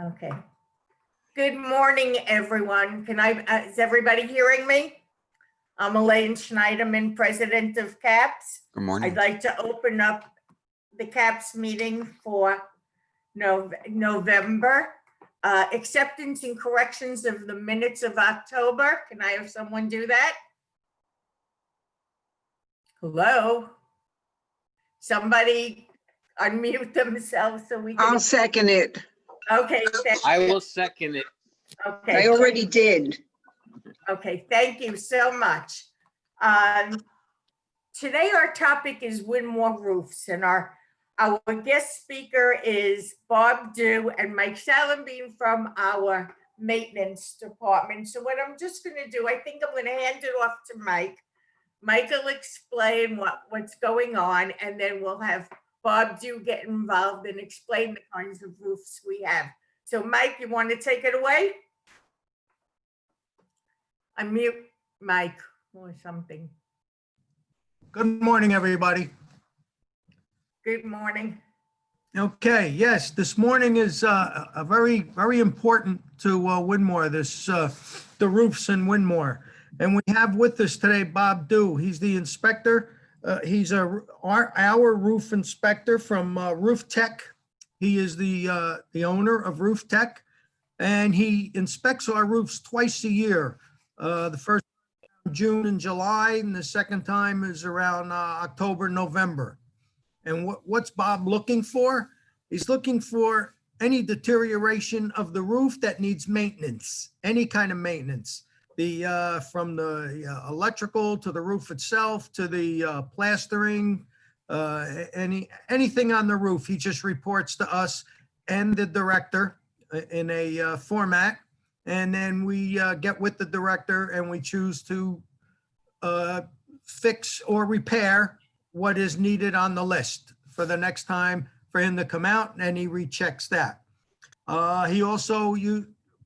Okay. Good morning, everyone. Is everybody hearing me? I'm Elaine Schneiderman, President of CAPS. Good morning. I'd like to open up the CAPS meeting for November. Acceptance and corrections of the minutes of October. Can I have someone do that? Hello? Somebody unmute themselves so we can. I'll second it. Okay. I will second it. Okay. I already did. Okay, thank you so much. Today our topic is Winmore Roofs, and our guest speaker is Bob Dew and Mike Salimbene from our maintenance department. So what I'm just going to do, I think I'm going to hand it off to Mike. Mike will explain what's going on, and then we'll have Bob Dew get involved and explain the kinds of roofs we have. So Mike, you want to take it away? Unmute Mike or something. Good morning, everybody. Good morning. Okay, yes, this morning is a very important to Winmore, the roofs in Winmore. And we have with us today Bob Dew. He's the inspector. He's our roof inspector from Roof Tech. He is the owner of Roof Tech, and he inspects our roofs twice a year. The first June and July, and the second time is around October, November. And what's Bob looking for? He's looking for any deterioration of the roof that needs maintenance, any kind of maintenance. From the electrical to the roof itself to the plastering, anything on the roof, he just reports to us and the director in a format. And then we get with the director and we choose to fix or repair what is needed on the list for the next time for him to come out, and he rechecks that. He also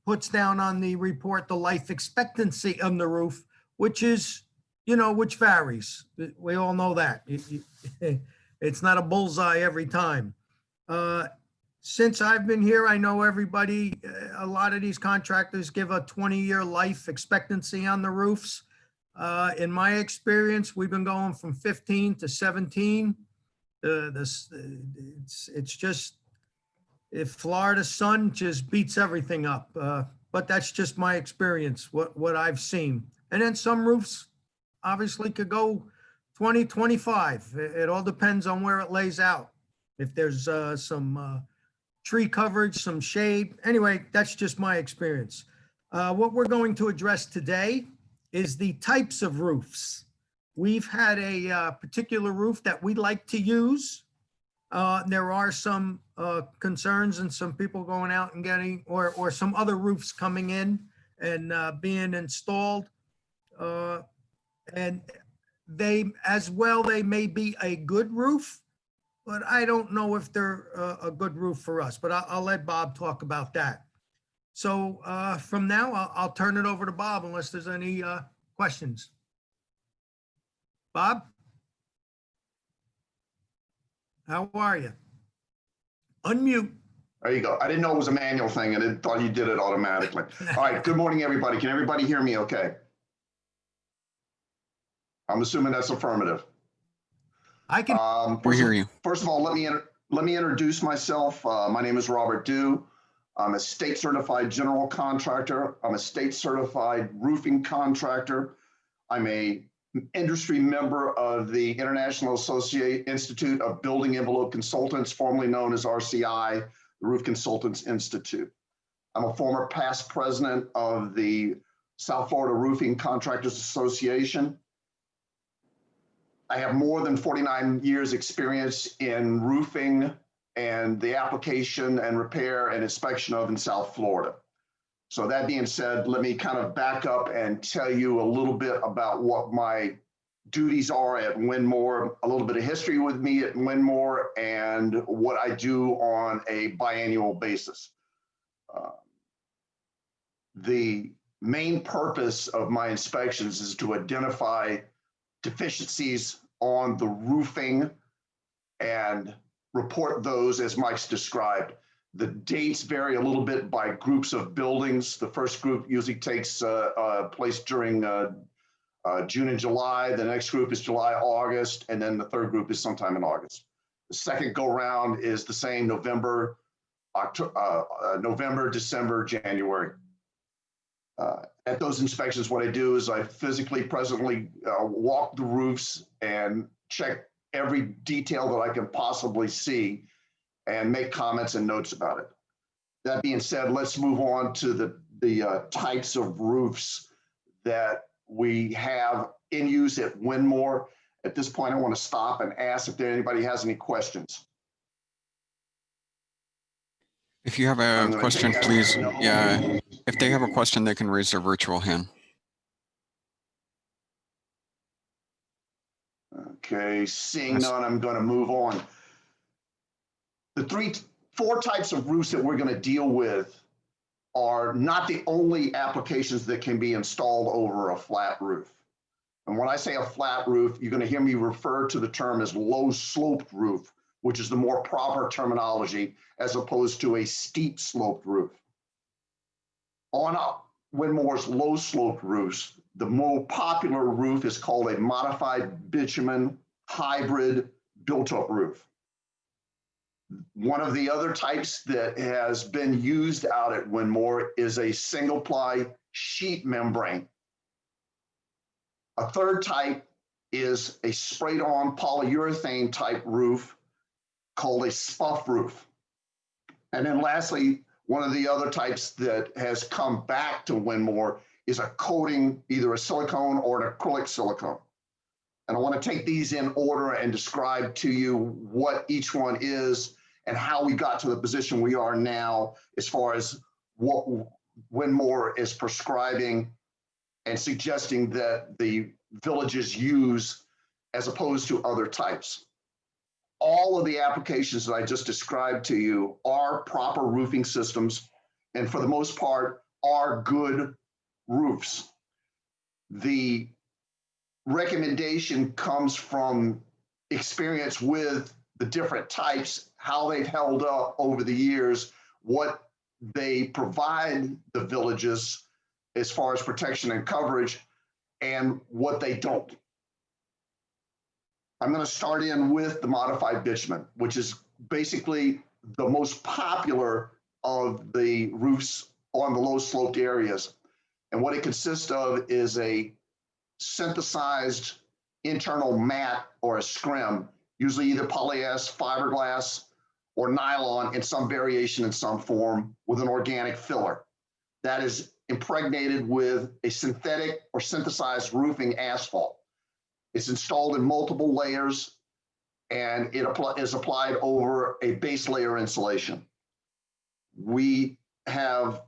puts down on the report the life expectancy of the roof, which is, which varies. We all know that. It's not a bullseye every time. Since I've been here, I know everybody, a lot of these contractors give a 20-year life expectancy on the roofs. In my experience, we've been going from 15 to 17. It's just, if Florida sun just beats everything up. But that's just my experience, what I've seen. And then some roofs obviously could go 20, 25. It all depends on where it lays out. If there's some tree coverage, some shade. Anyway, that's just my experience. What we're going to address today is the types of roofs. We've had a particular roof that we like to use. There are some concerns and some people going out and getting, or some other roofs coming in and being installed. And they may be a good roof, but I don't know if they're a good roof for us, but I'll let Bob talk about that. So from now, I'll turn it over to Bob unless there's any questions. Bob? How are you? Unmute. There you go. I didn't know it was a manual thing. I thought you did it automatically. All right. Good morning, everybody. Can everybody hear me okay? I'm assuming that's affirmative. I can. We hear you. First of all, let me introduce myself. My name is Robert Dew. I'm a state certified general contractor. I'm a state certified roofing contractor. I'm a industry member of the International Institute of Building Envelope Consultants, formerly known as RCI, the Roof Consultants Institute. I'm a former past president of the South Florida Roofing Contractors Association. I have more than 49 years experience in roofing and the application and repair and inspection of in South Florida. So that being said, let me kind of back up and tell you a little bit about what my duties are at Winmore, a little bit of history with me at Winmore, and what I do on a biannual basis. The main purpose of my inspections is to identify deficiencies on the roofing and report those as Mike's described. The dates vary a little bit by groups of buildings. The first group usually takes place during June and July. The next group is July, August, and then the third group is sometime in August. The second go round is the same November, December, January. At those inspections, what I do is I physically presently walk the roofs and check every detail that I can possibly see and make comments and notes about it. That being said, let's move on to the types of roofs that we have in use at Winmore. At this point, I want to stop and ask if anybody has any questions. If you have I'm a gonna question, take that please, as no. yeah, if they have a question, they can raise their virtual hand. Okay, seeing none, I'm going to move on. The four types of roofs that we're going to deal with are not the only applications that can be installed over a flat roof. And when I say a flat roof, you're going to hear me refer to the term as low sloped roof, which is the more proper terminology, as opposed to a steep sloped roof. On Winmore's low sloped roofs, the more popular roof is called a modified bitumen hybrid built-up roof. One of the other types that has been used out at Winmore is a single ply sheet membrane. A third type is a sprayed on polyurethane type roof called a spuff roof. And then lastly, one of the other types that has come back to Winmore is a coating, either a silicone or an acrylic silicone. And I want to take these in order and describe to you what each one is and how we got to the position we are now as far as what Winmore is prescribing and suggesting that the villages use as opposed to other types. All of the applications that I just described to you are proper roofing systems, and for the most part are good roofs. The recommendation comes from experience with the different types, how they've held up over the years, what they provide the villages as far as protection and coverage, and what they don't. I'm going to start in with the modified bitumen, which is basically the most popular of the roofs on the low sloped areas. And what it consists of is a synthesized internal mat or a scrim, usually either polyester, fiberglass, or nylon in some variation in some form with an organic filler. That is impregnated with a synthetic or synthesized roofing asphalt. It's installed in multiple layers and it is applied over a base layer insulation. We have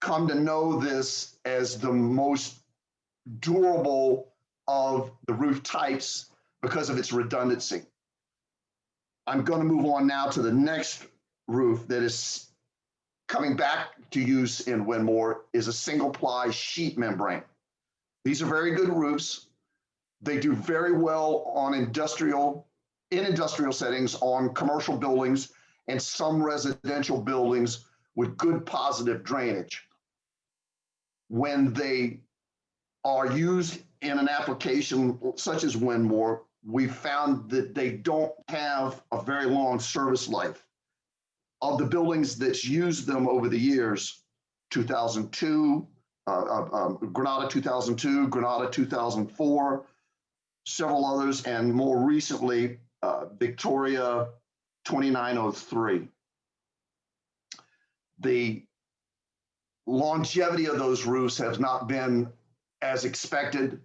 come to know this as the most durable of the roof types because of its redundancy. I'm going to move on now to the next roof that is coming back to use in Winmore is a single ply sheet membrane. These are very good roofs. They do very well on in industrial settings, on commercial buildings, and some residential buildings with good positive drainage. When they are used in an application such as Winmore, we found that they don't have a very long service life. Of the buildings that's used them over the years, 2002, Granada 2002, Granada 2004, several others, and more recently, Victoria 2903. The longevity of those roofs has not been as expected.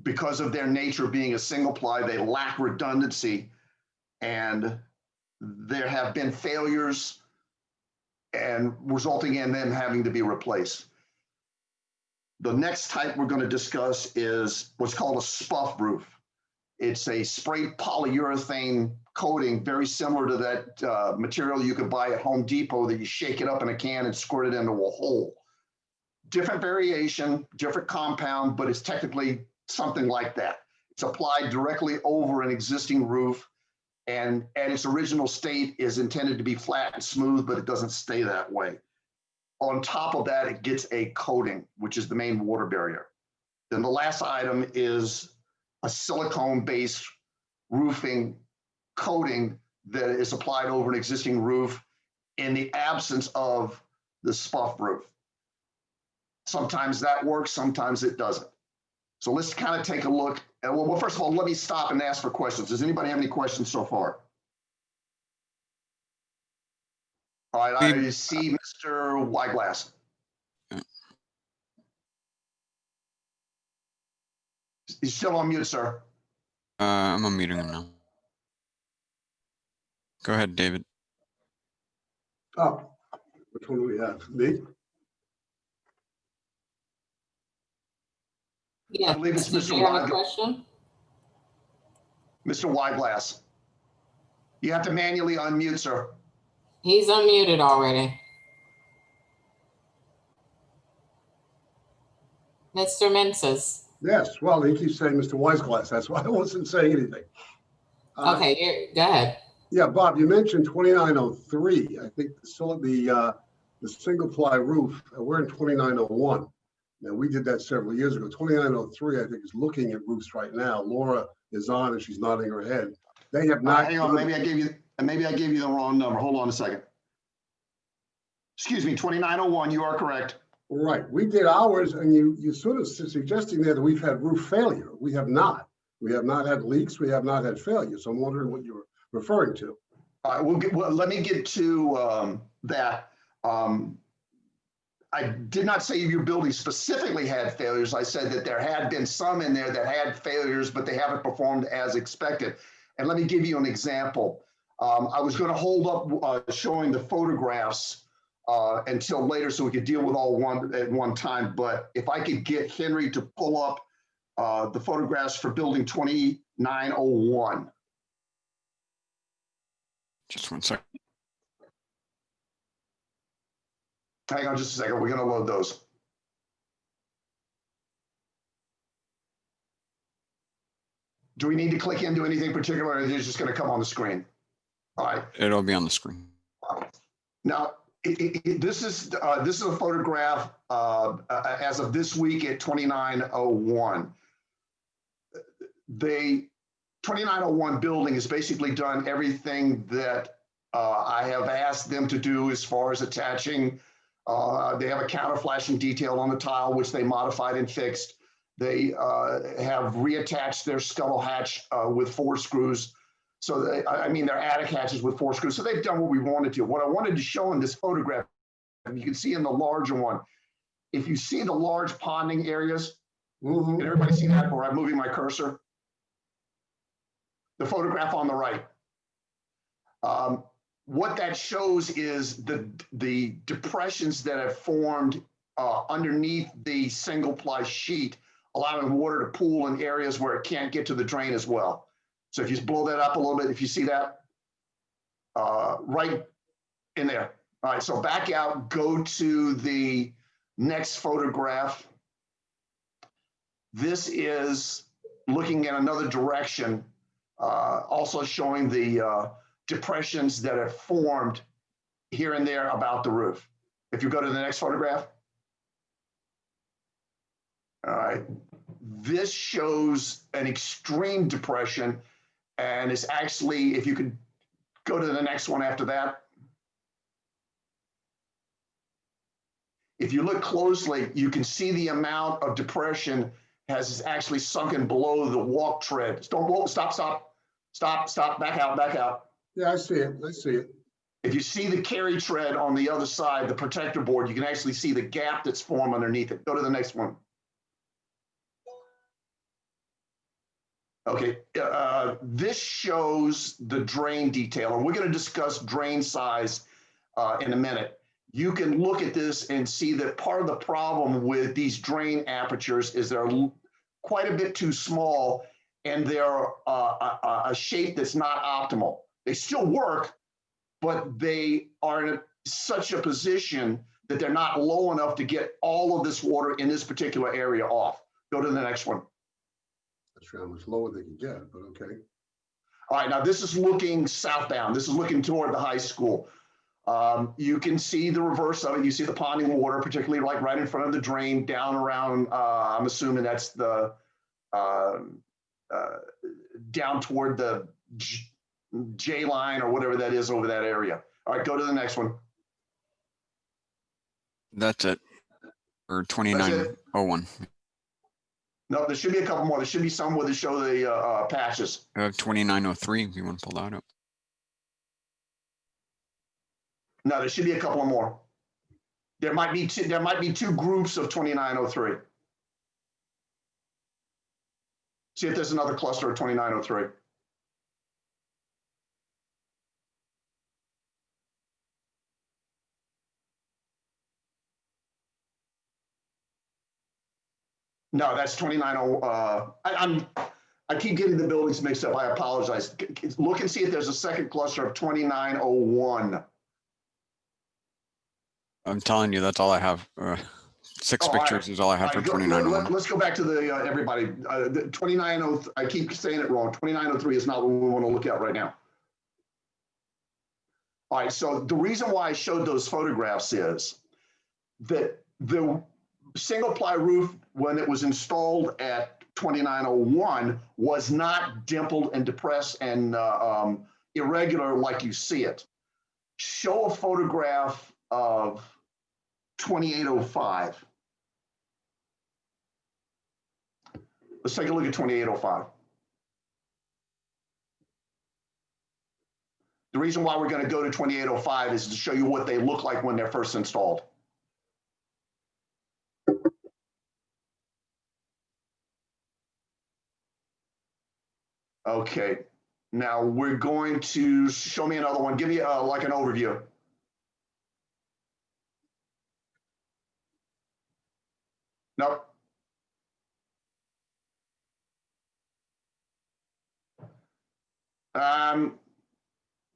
Because of their nature being a single ply, they lack redundancy, and there have been failures and resulting in them having to be replaced. The next type we're going to discuss is what's called a spuff roof. It's a sprayed polyurethane coating, very similar to that material you could buy at Home Depot that you shake it up in a can and squirt it into a hole. Different variation, different compound, but it's technically something like that. It's applied directly over an existing roof, and at its original state is intended to be flat and smooth, but it doesn't stay that way. On top of that, it gets a coating, which is the main water barrier. Then the last item is a silicone-based roofing coating that is applied over an existing roof in the absence of the spuff roof. Sometimes that works, sometimes it doesn't. So let's kind of take a look. Well, first of all, let me stop and ask for questions. Does anybody have any questions so far? All right, I see Mr. Wyglass. He's still on mute, sir. I'm unmuting him now. Go ahead, David. Oh, which one do we have? Me? I Yeah, believe it's did Mr. you have a Wyglass. question? Mr. Wyglass. You have to manually unmute, sir. He's unmuted already. Mr. Menses. Yes, well, he keeps saying Mr. Weisglass. That's why I wasn't saying anything. Okay, go ahead. Yeah, Bob, you mentioned 2903. I think the single ply roof, we're in 2901. Now, we did that several years ago. 2903, I think, is looking at roofs right now. Laura is on and she's nodding her head. They have not. Hang on, maybe I gave you the wrong number. Hold on a second. Excuse me, 2901, you are correct. Right, we did ours, and you sort of suggesting there that we've had roof failure. We have not. We have not had leaks. We have not had failure. So I'm wondering what you're referring to. All right, well, let me get to that. I did not say your building specifically had failures. I said that there had been some in there that had failures, but they haven't performed as expected. And let me give you an example. I was going to hold up showing the photographs until later so we could deal with all at one time. But if I could get Henry to pull up the photographs for building 2901. Just one second. Hang on just a second. We're going to load those. Do we need to click into anything particular, or is it just going to come on the screen? All right. It'll be on the screen. Now, this is a photograph as of this week at 2901. The 2901 building has basically done everything that I have asked them to do as far as attaching. They have a counter flashing detail on the tile, which they modified and fixed. They have reattached their scuttle hatch with 4 screws. So their attic hatches with 4 screws. So they've done what we wanted to. What I wanted to show in this photograph, and you can see in the larger one, if you see the large ponding areas, can everybody see that where I'm moving my cursor? The photograph on the right. What that shows is the depressions that have formed underneath the single ply sheet, allowing water to pool in areas where it can't get to the drain as well. So if you blow that up a little bit, if you see that, right in there. All right, so back out, go to the next photograph. This is looking in another direction, also showing the depressions that have formed here and there about the roof. If you go to the next photograph. All right, this shows an extreme depression. And it's actually, if you could go to the next one after that. If you look closely, you can see the amount of depression has actually sunken below the walk tread. Don't stop, back out. Yeah, I see it. If you see the carry tread on the other side, the protector board, you can actually see the gap that's formed underneath it. Go to the next one. Okay, this shows the drain detail, and we're going to discuss drain size in a minute. You can look at this and see that part of the problem with these drain apertures is they're quite a bit too small, and they're a shape that's not optimal. They still work, but they are in such a position that they're not low enough to get all of this water in this particular area off. Go to the next one. Not sure how much lower they can get, but okay. All right, now this is looking southbound. This is looking toward the high school. You can see the reverse of it. You see the ponding water, particularly like right in front of the drain, down around, I'm assuming that's the, down toward the J line or whatever that is over that area. All right, go to the next one. That's it. Or 2901. No, there should be a couple more. There should be some where they show the patches. I have 2903 if you want to pull that up. No, there should be a couple more. There might be two groups of 2903. See if there's another cluster of 2903. No, that's 290. I keep getting the buildings mixed up. I apologize. Look and see if there's a second cluster of 2901. I'm telling you, that's all I have. Six Oh, all pictures right. is all I have for 2901. Let's go back to the everybody. The 2903. I keep saying it wrong. 2903 is not what we want to look at right now. All right. So the reason why I showed those photographs is that the single ply roof, when it was installed at 2901, was not dimpled and depressed and irregular like you see it. Show a photograph of 2805. Let's take a look at 2805. The reason why we're going to go to 2805 is to show you what they look like when they're first installed. Okay, now we're going to show me another one. Give me like an overview. Nope.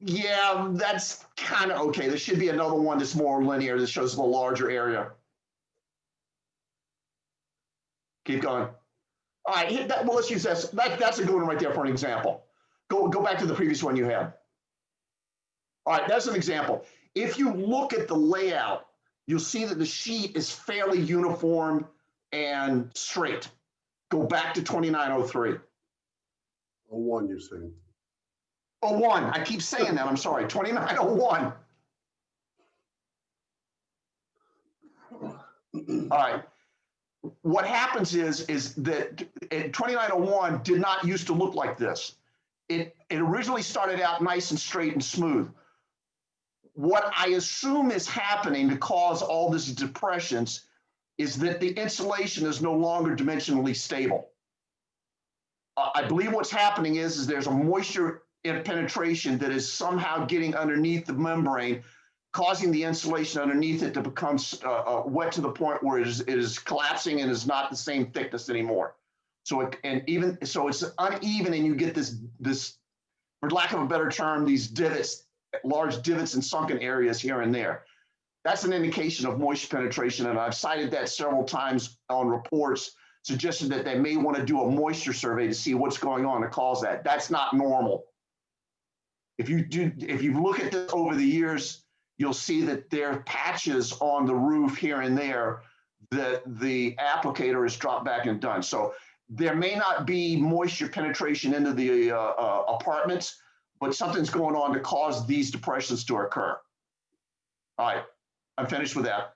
Yeah, that's kind of okay. There should be another one that's more linear that shows the larger area. Keep going. All right, hit that. Well, let's use this. That's a good one right there for an example. Go back to the previous one you had. All right, that's an example. If you look at the layout, you'll see that the sheet is fairly uniform and straight. Go back to 2903. 01, you're saying. 01. I keep saying that. I'm sorry. 2901. All right. What happens is that 2901 did not used to look like this. It originally started out nice and straight and smooth. What I assume is happening to cause all these depressions is that the insulation is no longer dimensionally stable. I believe what's happening is there's a moisture penetration that is somehow getting underneath the membrane, causing the insulation underneath it to become wet to the point where it is collapsing and is not the same thickness anymore. So it's uneven, and you get this, for lack of a better term, these divots, large divots and sunken areas here and there. That's an indication of moisture penetration, and I've cited that several times on reports suggesting that they may want to do a moisture survey to see what's going on to cause that. That's not normal. If you look at this over the years, you'll see that there are patches on the roof here and there that the applicator has dropped back and done. So there may not be moisture penetration into the apartments, but something's going on to cause these depressions to occur. All right, I'm finished with that.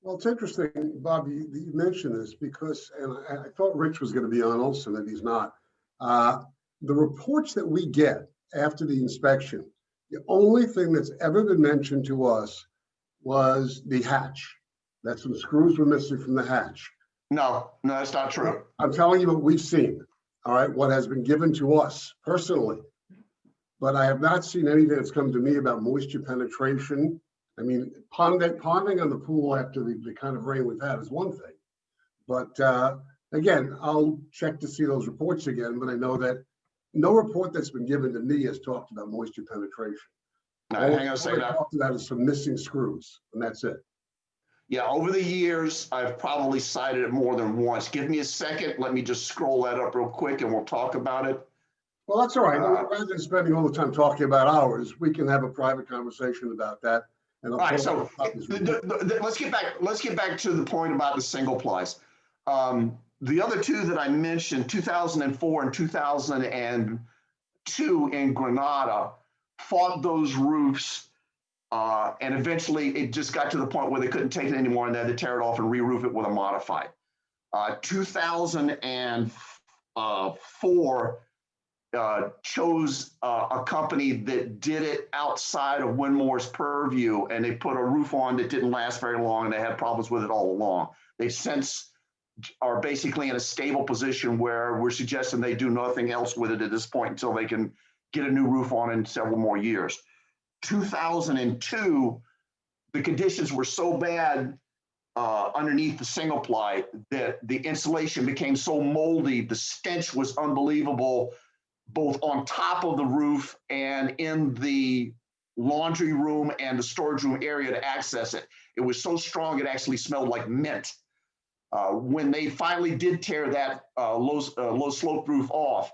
Well, it's interesting, Bob, you mentioned this because, and I thought Rich was going to be on also, that he's not. The reports that we get after the inspection, the only thing that's ever been mentioned to us was the hatch. That some screws were missing from the hatch. No, that's not true. I'm telling you what we've seen, all right, what has been given to us personally. But I have not seen anything that's come to me about moisture penetration. I mean, ponding on the pool after the kind of rain we've had is one thing. But again, I'll check to see those reports again, but I know that no report that's been given to me has talked about moisture penetration. Hang on a second. All I talked about is some missing screws, and that's it. Yeah, over the years, I've probably cited it more than once. Give me a second. Let me just scroll that up real quick and we'll talk about it. Well, that's all right. Rather than spending all the time talking about ours, we can have a private conversation about that. And All right, so let's get back to the point about the single plies. The other two that I mentioned, 2004 and 2002 in Granada, fought those roofs, and eventually it just got to the point where they couldn't take it anymore and they had to tear it off and re-roof it with a modified. 2004 chose a company that did it outside of Winmore's purview, and they put a roof on that didn't last very long, and they had problems with it all along. They since are basically in a stable position where we're suggesting they do nothing else with it at this point until they can get a new roof on in several more years. 2002, the conditions were so bad underneath the single ply that the insulation became so moldy, the stench was unbelievable, both on top of the roof and in the laundry room and the storage room area to access it. It was so strong, it actually smelled like mint. When they finally did tear that low slope roof off,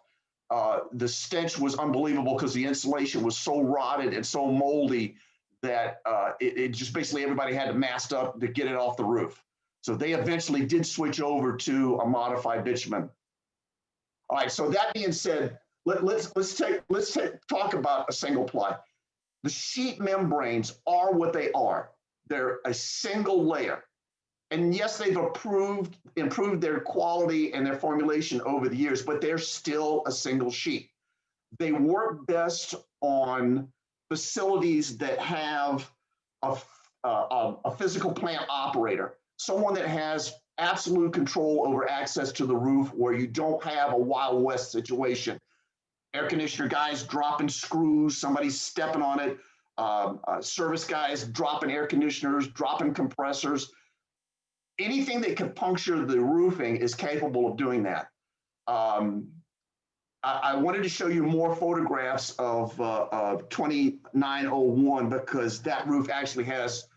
the stench was unbelievable because the insulation was so rotted and so moldy that it just basically everybody had to mast up to get it off the roof. So they eventually did switch over to a modified bitumen. All right, so that being said, let's talk about a single ply. The sheet membranes are what they are. They're a single layer. And yes, they've improved their quality and their formulation over the years, but they're still a single sheet. They work best on facilities that have a physical plant operator, someone that has absolute control over access to the roof where you don't have a Wild West situation. Air conditioner guys dropping screws, somebody's stepping on it, service guys dropping air conditioners, dropping compressors. Anything that can puncture the roofing is capable of doing that. I wanted to show you more photographs of 2901 because that roof actually has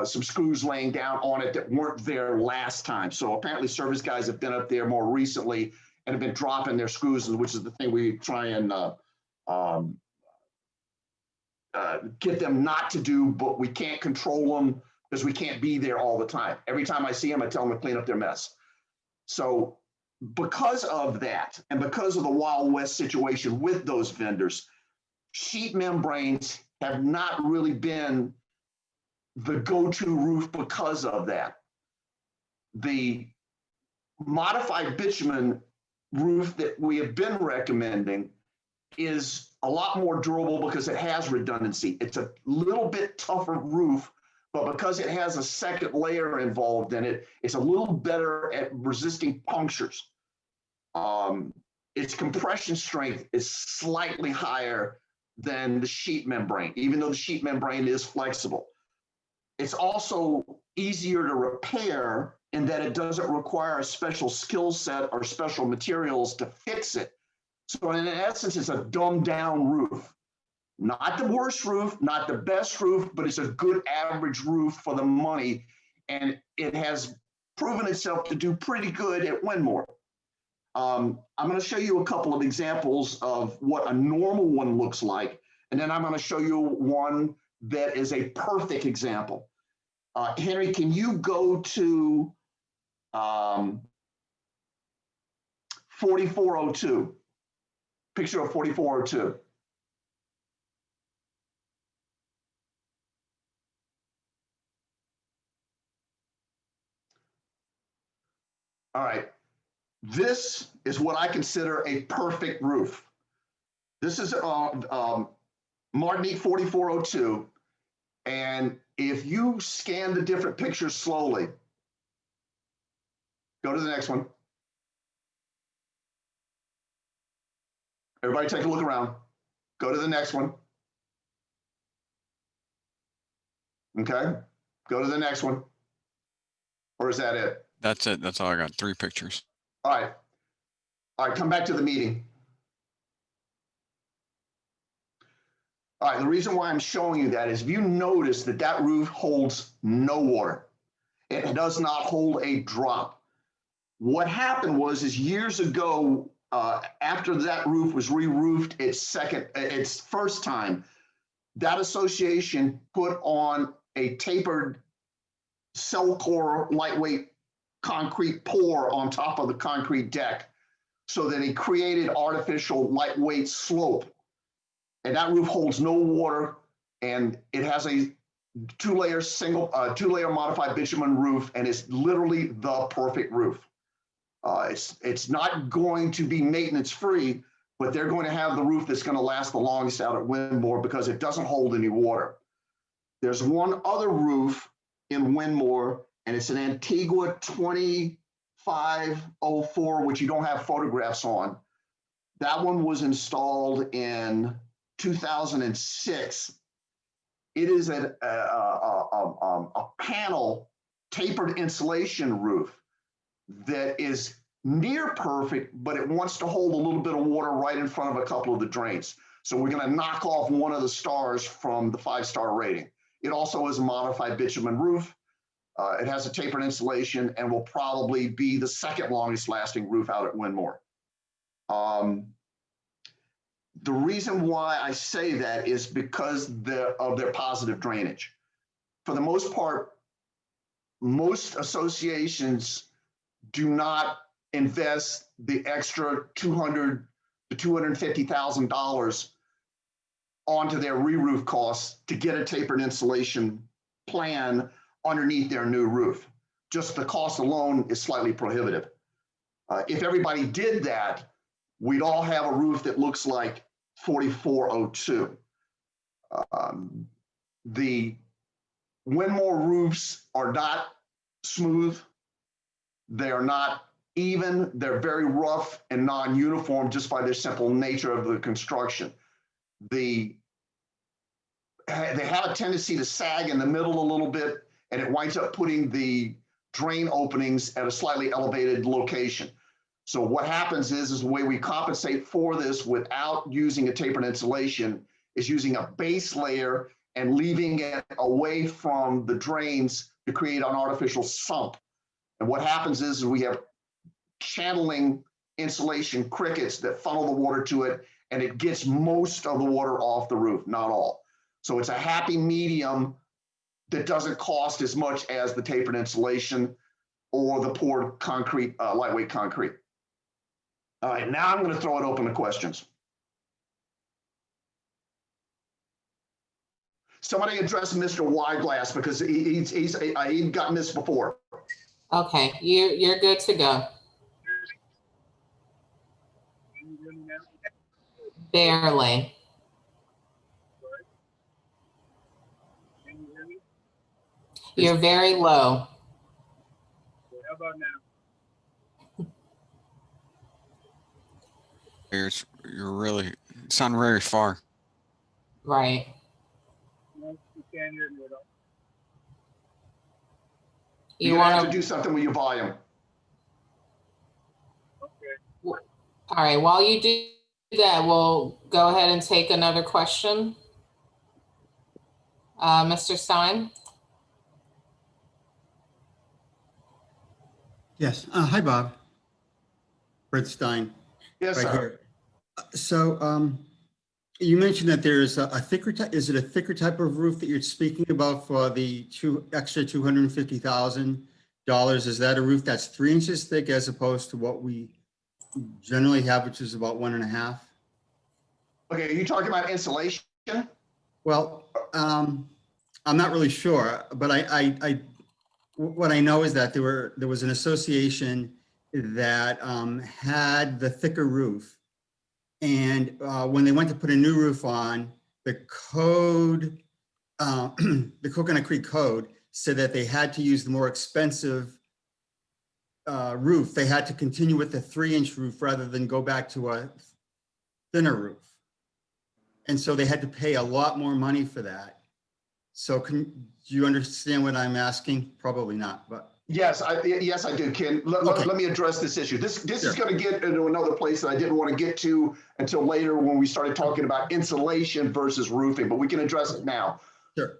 some screws laying down on it that weren't there last time. So apparently service guys have been up there more recently and have been dropping their screws, which is the thing we try and get them not to do, but we can't control them because we can't be there all the time. Every time I see them, I tell them to clean up their mess. So because of that, and because of the Wild West situation with those vendors, sheet membranes have not really been the go-to roof because of that. The modified bitumen roof that we have been recommending is a lot more durable because it has redundancy. It's a little bit tougher roof, but because it has a second layer involved in it, it's a little better at resisting punctures. Its compression strength is slightly higher than the sheet membrane, even though the sheet membrane is flexible. It's also easier to repair in that it doesn't require a special skill set or special materials to fix it. So in essence, it's a dumbed down roof. Not the worst roof, not the best roof, but it's a good average roof for the money. And it has proven itself to do pretty good at Winmore. I'm going to show you a couple of examples of what a normal one looks like. And then I'm going to show you one that is a perfect example. Henry, can you go to 4402? Picture of 4402. All right. This is what I consider a perfect roof. This is Martinique 4402. And if you scan the different pictures slowly, go to the next one. Everybody take a look around. Go to the next one. Okay, go to the next one. Or is that it? That's it. That's all I got. 3 pictures. All right. All right, come back to the meeting. All right, the reason why I'm showing you that is if you notice that that roof holds no water. It does not hold a drop. What happened was years ago, after that roof was re-roofed its first time, that association put on a tapered cell core lightweight concrete pour on top of the concrete deck so that it created artificial lightweight slope. And that roof holds no water, and it has a two-layer modified bitumen roof, and it's literally the perfect roof. It's not going to be maintenance free, but they're going to have the roof that's going to last the longest out at Windmore because it doesn't hold any water. There's one other roof in Windmore, and it's an Antigua 2504, which you don't have photographs on. That one was installed in 2006. It is a panel tapered insulation roof that is near perfect, but it wants to hold a little bit of water right in front of a couple of the drains. So we're going to knock off one of the stars from the 5-star rating. It also is a modified bitumen roof. It has a tapered insulation and will probably be the second longest lasting roof out at Windmore. The reason why I say that is because of their positive drainage. For the most part, most associations do not invest the extra $200,000 to $250,000 onto their re-roof costs to get a tapered insulation plan underneath their new roof. Just the cost alone is slightly prohibitive. If everybody did that, we'd all have a roof that looks like 4402. The Windmore roofs are not smooth. They are not even. They're very rough and non-uniform just by the simple nature of the construction. They have a tendency to sag in the middle a little bit, and it winds up putting the drain openings at a slightly elevated location. So what happens is the way we compensate for this without using a tapered insulation is using a base layer and leaving it away from the drains to create an artificial sump. And what happens is we have channeling insulation crickets that funnel the water to it, and it gets most of the water off the roof, not all. So it's a happy medium that doesn't cost as much as the tapered insulation or the poured concrete, lightweight concrete. All right, now I'm going to throw it open to questions. Somebody address Mr. Wyglass because he gotten this before. Okay, you're good to go. Barely. You're very low. How about now? You're really sound very far. Right. No, you can't hear me at all. You You're gonna want have to do something with your volume. Okay. All right, while you do that, we'll go ahead and take another question. Mr. Stein? Yes. Hi, Bob. Fred Stein. Yes, Right sir. here. So you mentioned that there's a thicker type. Is it a thicker type of roof that you're speaking about for the extra $250,000? Is that a roof that's 3 inches thick as opposed to what we generally have, which is about 1.5? Okay, are you talking about insulation? Well, I'm not really sure, but what I know is that there was an association that had the thicker roof. And when they went to put a new roof on, the code, the Coconut Creek Code said that they had to use the more expensive roof. They had to continue with the 3-inch roof rather than go back to a thinner roof. And so they had to pay a lot more money for that. So do you understand what I'm asking? Probably not, but. Yes, I do, Ken. Let me address this issue. This is going to get into another place that I didn't want to get to until later when we started talking about insulation versus roofing, but we can address it now. Sure.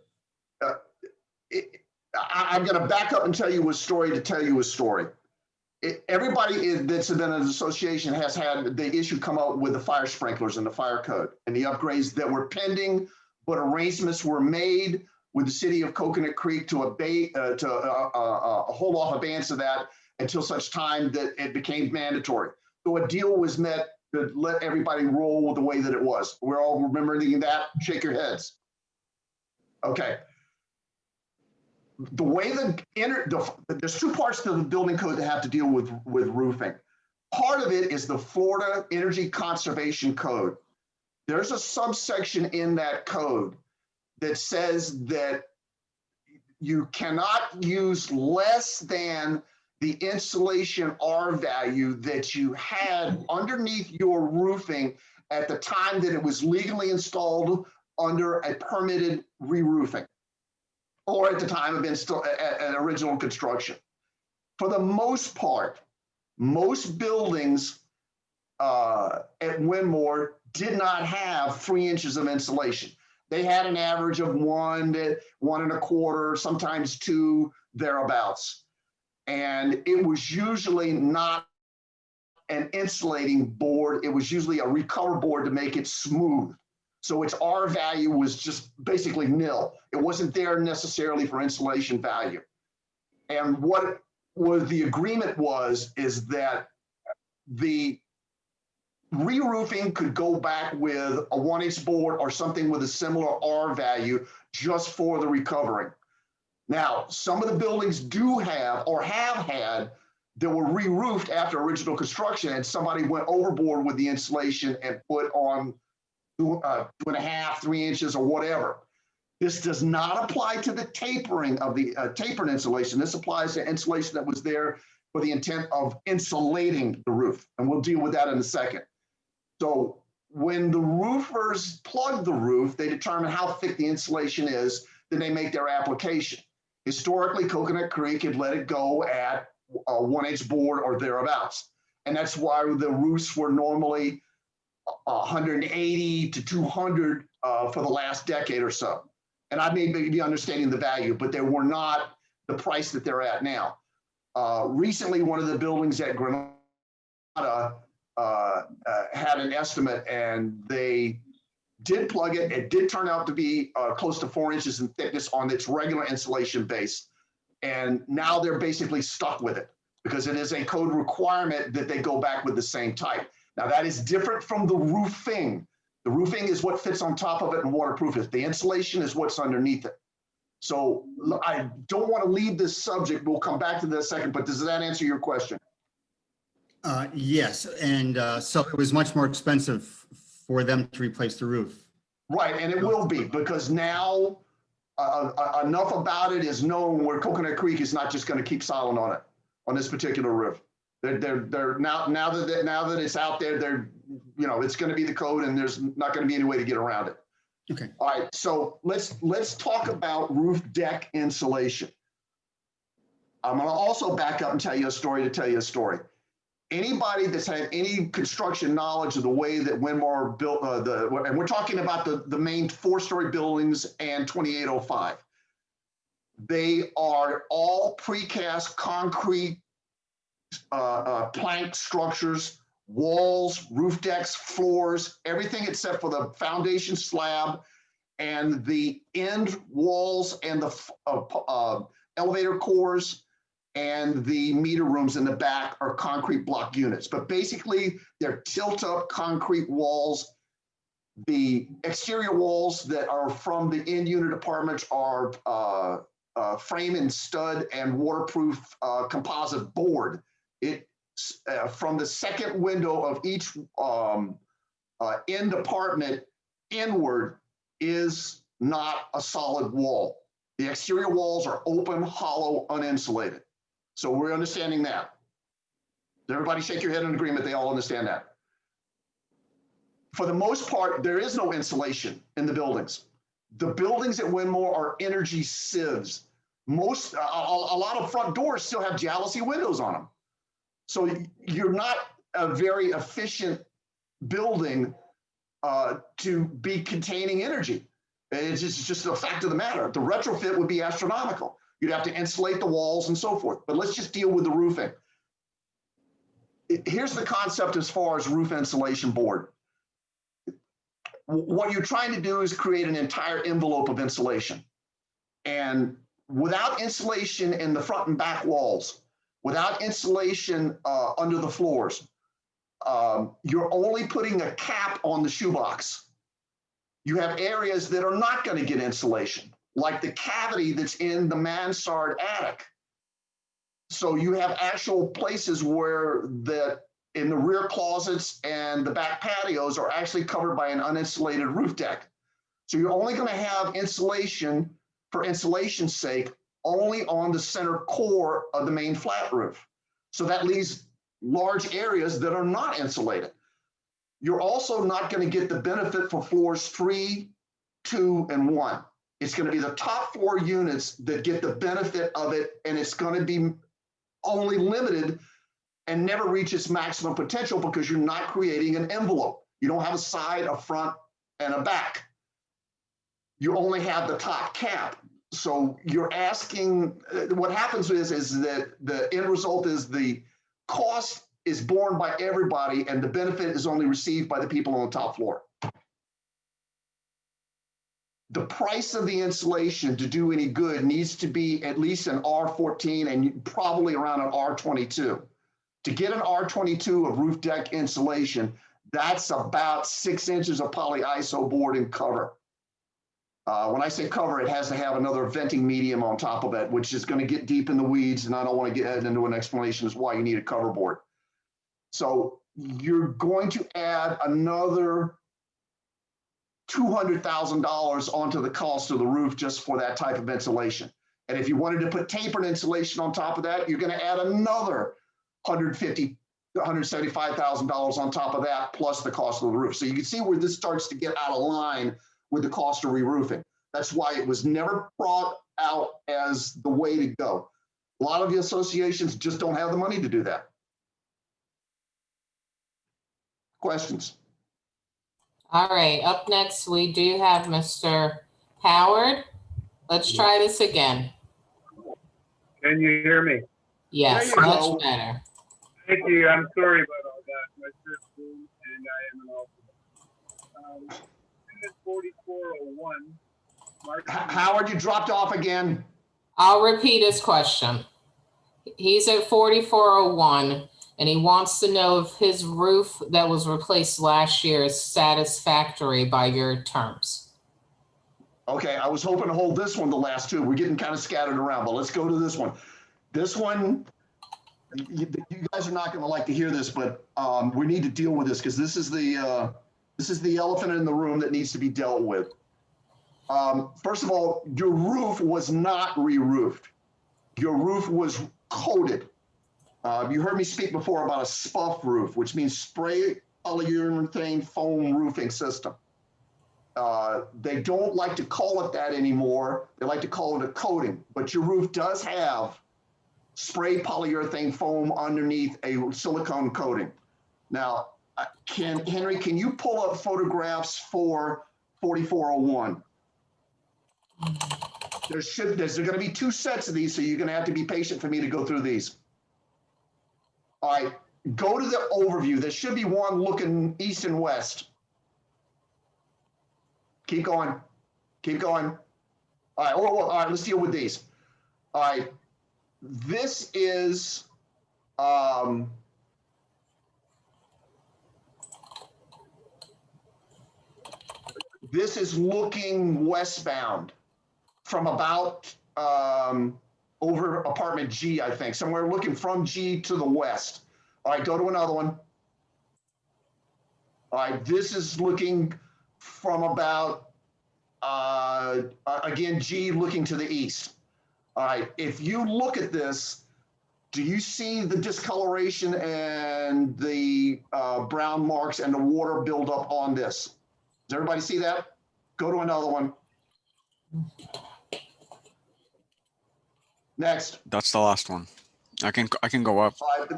I'm going to back up and tell you a story to tell you a story. everybody that's been in an association has had the issue come up with the fire sprinklers and the fire code and the upgrades that were pending, but arrangements were made with the city of Coconut Creek to abate, hold off abeyance of that until such time that it became mandatory. So a deal was met to let everybody roll the way that it was. We're all remembering that. Shake your heads. Okay. The way there's two parts to the building code that have to deal with roofing. Part of it is the Florida Energy Conservation Code. There's a subsection in that code that says that you cannot use less than the insulation R value that you had underneath your roofing at the time that it was legally installed under a permitted re-roofing, or at the time of an original construction. For the most part, most buildings at Winmore did not have 3 inches of insulation. They had an average of 1 to 1.25, sometimes 2, thereabouts. And it was usually not an insulating board. It was usually a recover board to make it smooth. So its R value was just basically nil. It wasn't there necessarily for insulation value. And what the agreement is that the re-roofing could go back with a 1-inch board or something with a similar R value just for the recovering. Now, some of the buildings do have or have had that were re-roofed after original construction, and somebody went overboard with the insulation and put on 2.5, 3 inches or whatever. This does not apply to the tapering of the tapered insulation. This applies to insulation that was there for the intent of insulating the roof. And we'll deal with that in a second. So when the roofers plug the roof, they determine how thick the insulation is, then they make their application. Historically, Coconut Creek had let it go at a 1-inch board or thereabouts. And that's why the roofs were normally 180 to 200 for the last decade or so. And I may be understanding the value, but they were not the price that they're at now. Recently, one of the buildings at Granada had an estimate, and they did plug it. It did turn out to be close to 4 inches in thickness on its regular insulation base. And now they're basically stuck with it because it is a code requirement that they go back with the same type. Now that is different from the roofing. The roofing is what fits on top of it and waterproof it. The insulation is what's underneath it. So I don't want to leave this subject. We'll come back to that in a second, but does that answer your question? Yes, and so it was much more expensive for them to replace the roof. Right, and it will be because now enough about it is known where Coconut Creek is not just going to keep silent on it, on this particular roof. They're now that it's out there, it's going to be the code, and there's not going to be any way to get around it. Okay. All right, so let's talk about roof deck insulation. I'm going to also back up and tell you a story. Anybody that's had any construction knowledge of the way that Winmore built and we're talking about the main 4-story buildings and 2805. They are all precast concrete plank structures, walls, roof decks, floors, everything except for the foundation slab and the end walls and the elevator cores and the meter rooms in the back are concrete block units. But basically, they're tilt-up concrete walls. The exterior walls that are from the in-unit apartments are frame and stud and waterproof composite board. From the second window of each end apartment inward is not a solid wall. The exterior walls are open, hollow, uninsulated. So we're understanding that. Everybody shake your head in agreement. They all understand that. For the most part, there is no insulation in the buildings. The buildings at Winmore are energy sieves. A lot of front doors still have jalousie windows on them. So you're not a very efficient building to be containing energy. It's just a fact of the matter. The retrofit would be astronomical. You'd have to insulate the walls and so forth. But let's just deal with the roofing. here's the concept as far as roof insulation board. What you're trying to do is create an entire envelope of insulation. And without insulation in the front and back walls, without insulation under the floors, you're only putting a cap on the shoebox. You have areas that are not going to get insulation, like the cavity that's in the mansard attic. So you have actual places where in the rear closets and the back patios are actually covered by an uninsulated roof deck. So you're only going to have insulation for insulation's sake only on the center core of the main flat roof. So that leaves large areas that are not insulated. You're also not going to get the benefit for floors 3, 2, and 1. It's going to be the top 4 units that get the benefit of it, and it's going to be only limited and never reach its maximum potential because you're not creating an envelope. You don't have a side, a front, and a back. You only have the top cap. So you're asking, what happens is that the end result is the cost is borne by everybody and the benefit is only received by the people on the top floor. The price of the insulation to do any good needs to be at least an R14 and probably around an R22. To get an R22 of roof deck insulation, that's about 6 inches of polyiso board and cover. When I say cover, it has to have another venting medium on top of it, which is going to get deep in the weeds, and I don't want to get into an explanation as why you need a cover board. So you're going to add another $200,000 onto the cost of the roof just for that type of insulation. And if you wanted to put tapered insulation on top of that, you're going to add another $150,000 to $175,000 on top of that, plus the cost of the roof. So you can see where this starts to get out of line with the cost of re-roofing. That's why it was never brought out as the way to go. A lot of the associations just don't have the money to do that. Questions? All right, up next, we do have Mr. Howard. Let's try this again. Can you hear me? Yes, There you much go. better. Thank you. I'm sorry about all that. My first room, and I am an alternate. Unit 4401. Howard, you dropped off again. I'll repeat his question. He's at 4401 and he wants to know if his roof that was replaced last year is satisfactory by your terms. Okay, I was hoping to hold this one the last two. We're getting kind of scattered around, but let's go to this one. This one, you guys are not going to like to hear this, but we need to deal with this because this is the elephant in the room that needs to be dealt with. First of all, your roof was not re-roofed. Your roof was coated. You heard me speak before about a SPUF roof, which means spray polyurethane foam roofing system. They don't like to call it that anymore. They like to call it a coating, but your roof does have spray polyurethane foam underneath a silicone coating. Now, Henry, can you pull up photographs for 4401? There's going to be 2 sets of these, so you're going to have to be patient for me to go through these. All right, go to the overview. There should be one looking east and west. Keep going. Keep going. All right, all right, let's deal with these. All right, this is looking westbound from about over apartment G, I think, somewhere looking from G to the west. All right, go to another one. All right, this is looking from about, again, G looking to the east. All right, if you look at this, do you see the discoloration and the brown marks and the water buildup on this? Does everybody see that? Go to another one. Next. That's the last one. I can go up. All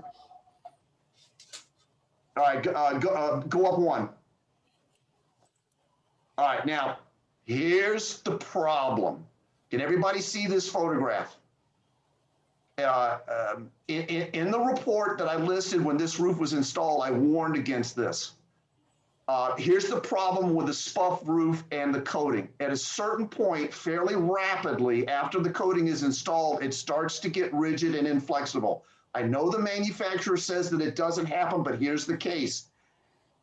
right, go up one. All right, now, here's the problem. Can everybody see this photograph? In the report that I listed when this roof was installed, I warned against this. Here's the problem with the spuff roof and the coating. At a certain point, fairly rapidly, after the coating is installed, it starts to get rigid and inflexible. I know the manufacturer says that it doesn't happen, but here's the case.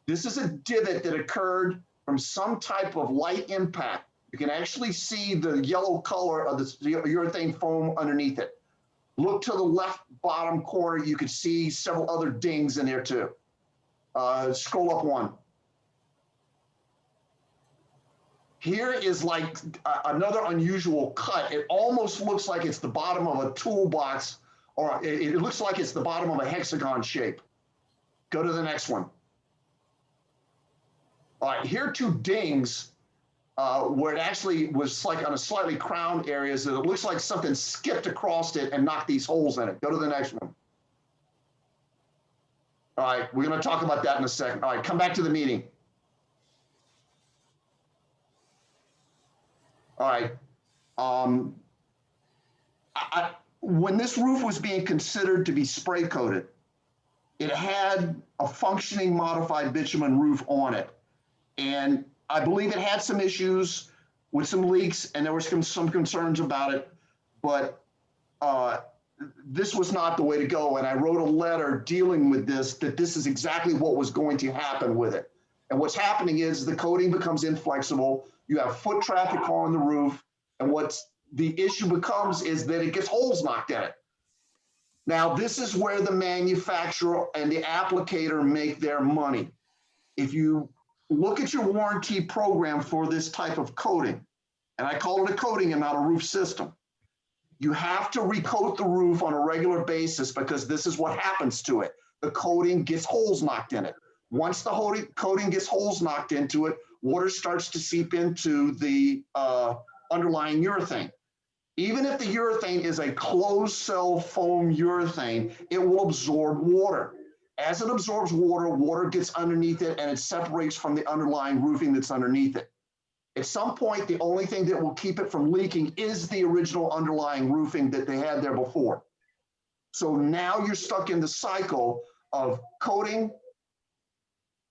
This is a divot that occurred from some type of light impact. You can actually see the yellow color of the urethane foam underneath it. Look to the left bottom corner, you can see several other dings in there too. Scroll up one. Here is like another unusual cut. It almost looks like it's the bottom of a toolbox, or it looks like it's the bottom of a hexagon shape. Go to the next one. All right, here are two dings where it actually was like on a slightly crowned area, so it looks like something skipped across it and knocked these holes in it. Go to the next one. All right, we're going to talk about that in a second. All right, come back to the meeting. All right. When this roof was being considered to be spray coated, it had a functioning modified bitumen roof on it. And I believe it had some issues with some leaks, and there were some concerns about it, but this was not the way to go. And I wrote a letter dealing with this, that this is exactly what was going to happen with it. And what's happening is the coating becomes inflexible. You have foot traffic on the roof. And what's the issue becomes is that it gets holes knocked in it. Now, this is where the manufacturer and the applicator make their money. If you look at your warranty program for this type of coating, and I call it a coating and not a roof system, you have to recoat the roof on a regular basis because this is what happens to it. The coating gets holes knocked in it. Once the coating gets holes knocked into it, water starts to seep into the underlying urethane. Even if the urethane is a closed cell foam urethane, it will absorb water. As it absorbs water, water gets underneath it and it separates from the underlying roofing that's underneath it. At some point, the only thing that will keep it from leaking is the original underlying roofing that they had there before. So now you're stuck in the cycle of coating,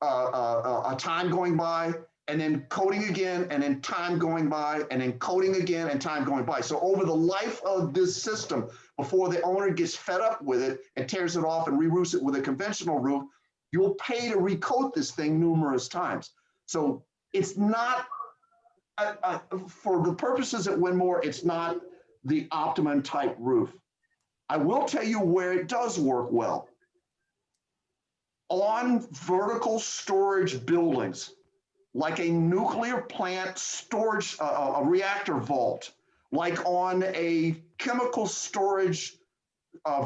a time going by, and then coating again, and then time going by, and then coating again, and time going by. So over the life of this system, before the owner gets fed up with it and tears it off and re-roofs it with a conventional roof, you'll pay to recoat this thing numerous times. So it's not, for the purposes at Winmore, it's not the optimum type roof. I will tell you where it does work well. On vertical storage buildings, like a nuclear plant storage, a reactor vault, like on a chemical storage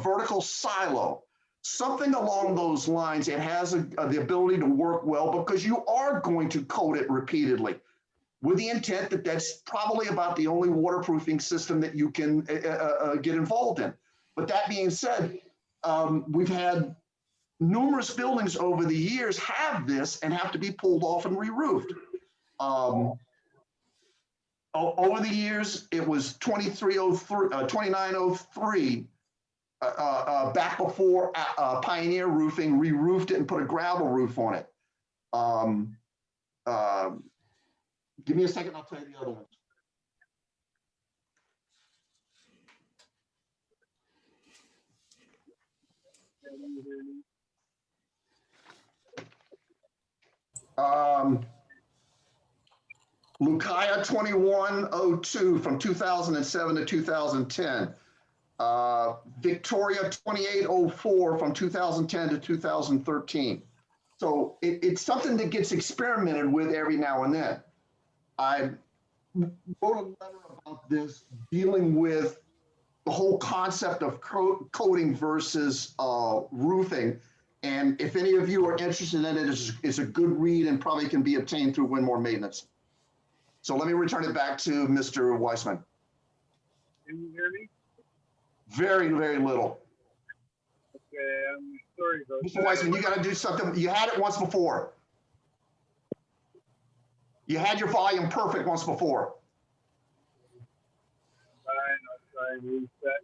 vertical silo, something along those lines, it has the ability to work well because you are going to coat it repeatedly with the intent that that's probably about the only waterproofing system that you can get involved in. But that being said, we've had numerous buildings over the years have this and have to be pulled off and re-roofed. Over the years, it was 2903, back before Pioneer Roofing re-roofed it and put a gravel roof on it. Give me a second, I'll tell you the other ones. Lucaya 2102 from 2007 to 2010. Victoria 2804 from 2010 to 2013. So it's something that gets experimented with every now and then. I wrote a letter about this dealing with the whole concept of coating versus roofing. And if any of you are interested in it, it's a good read and probably can be obtained through Winmore Maintenance. So let me return it back to Mr. Weissman. Can you hear me? Very, very little. Okay, I'm sorry about Mr. Weissman, you got to do something. You had it once before. You had your volume perfect once before. Fine, I'll try and reset.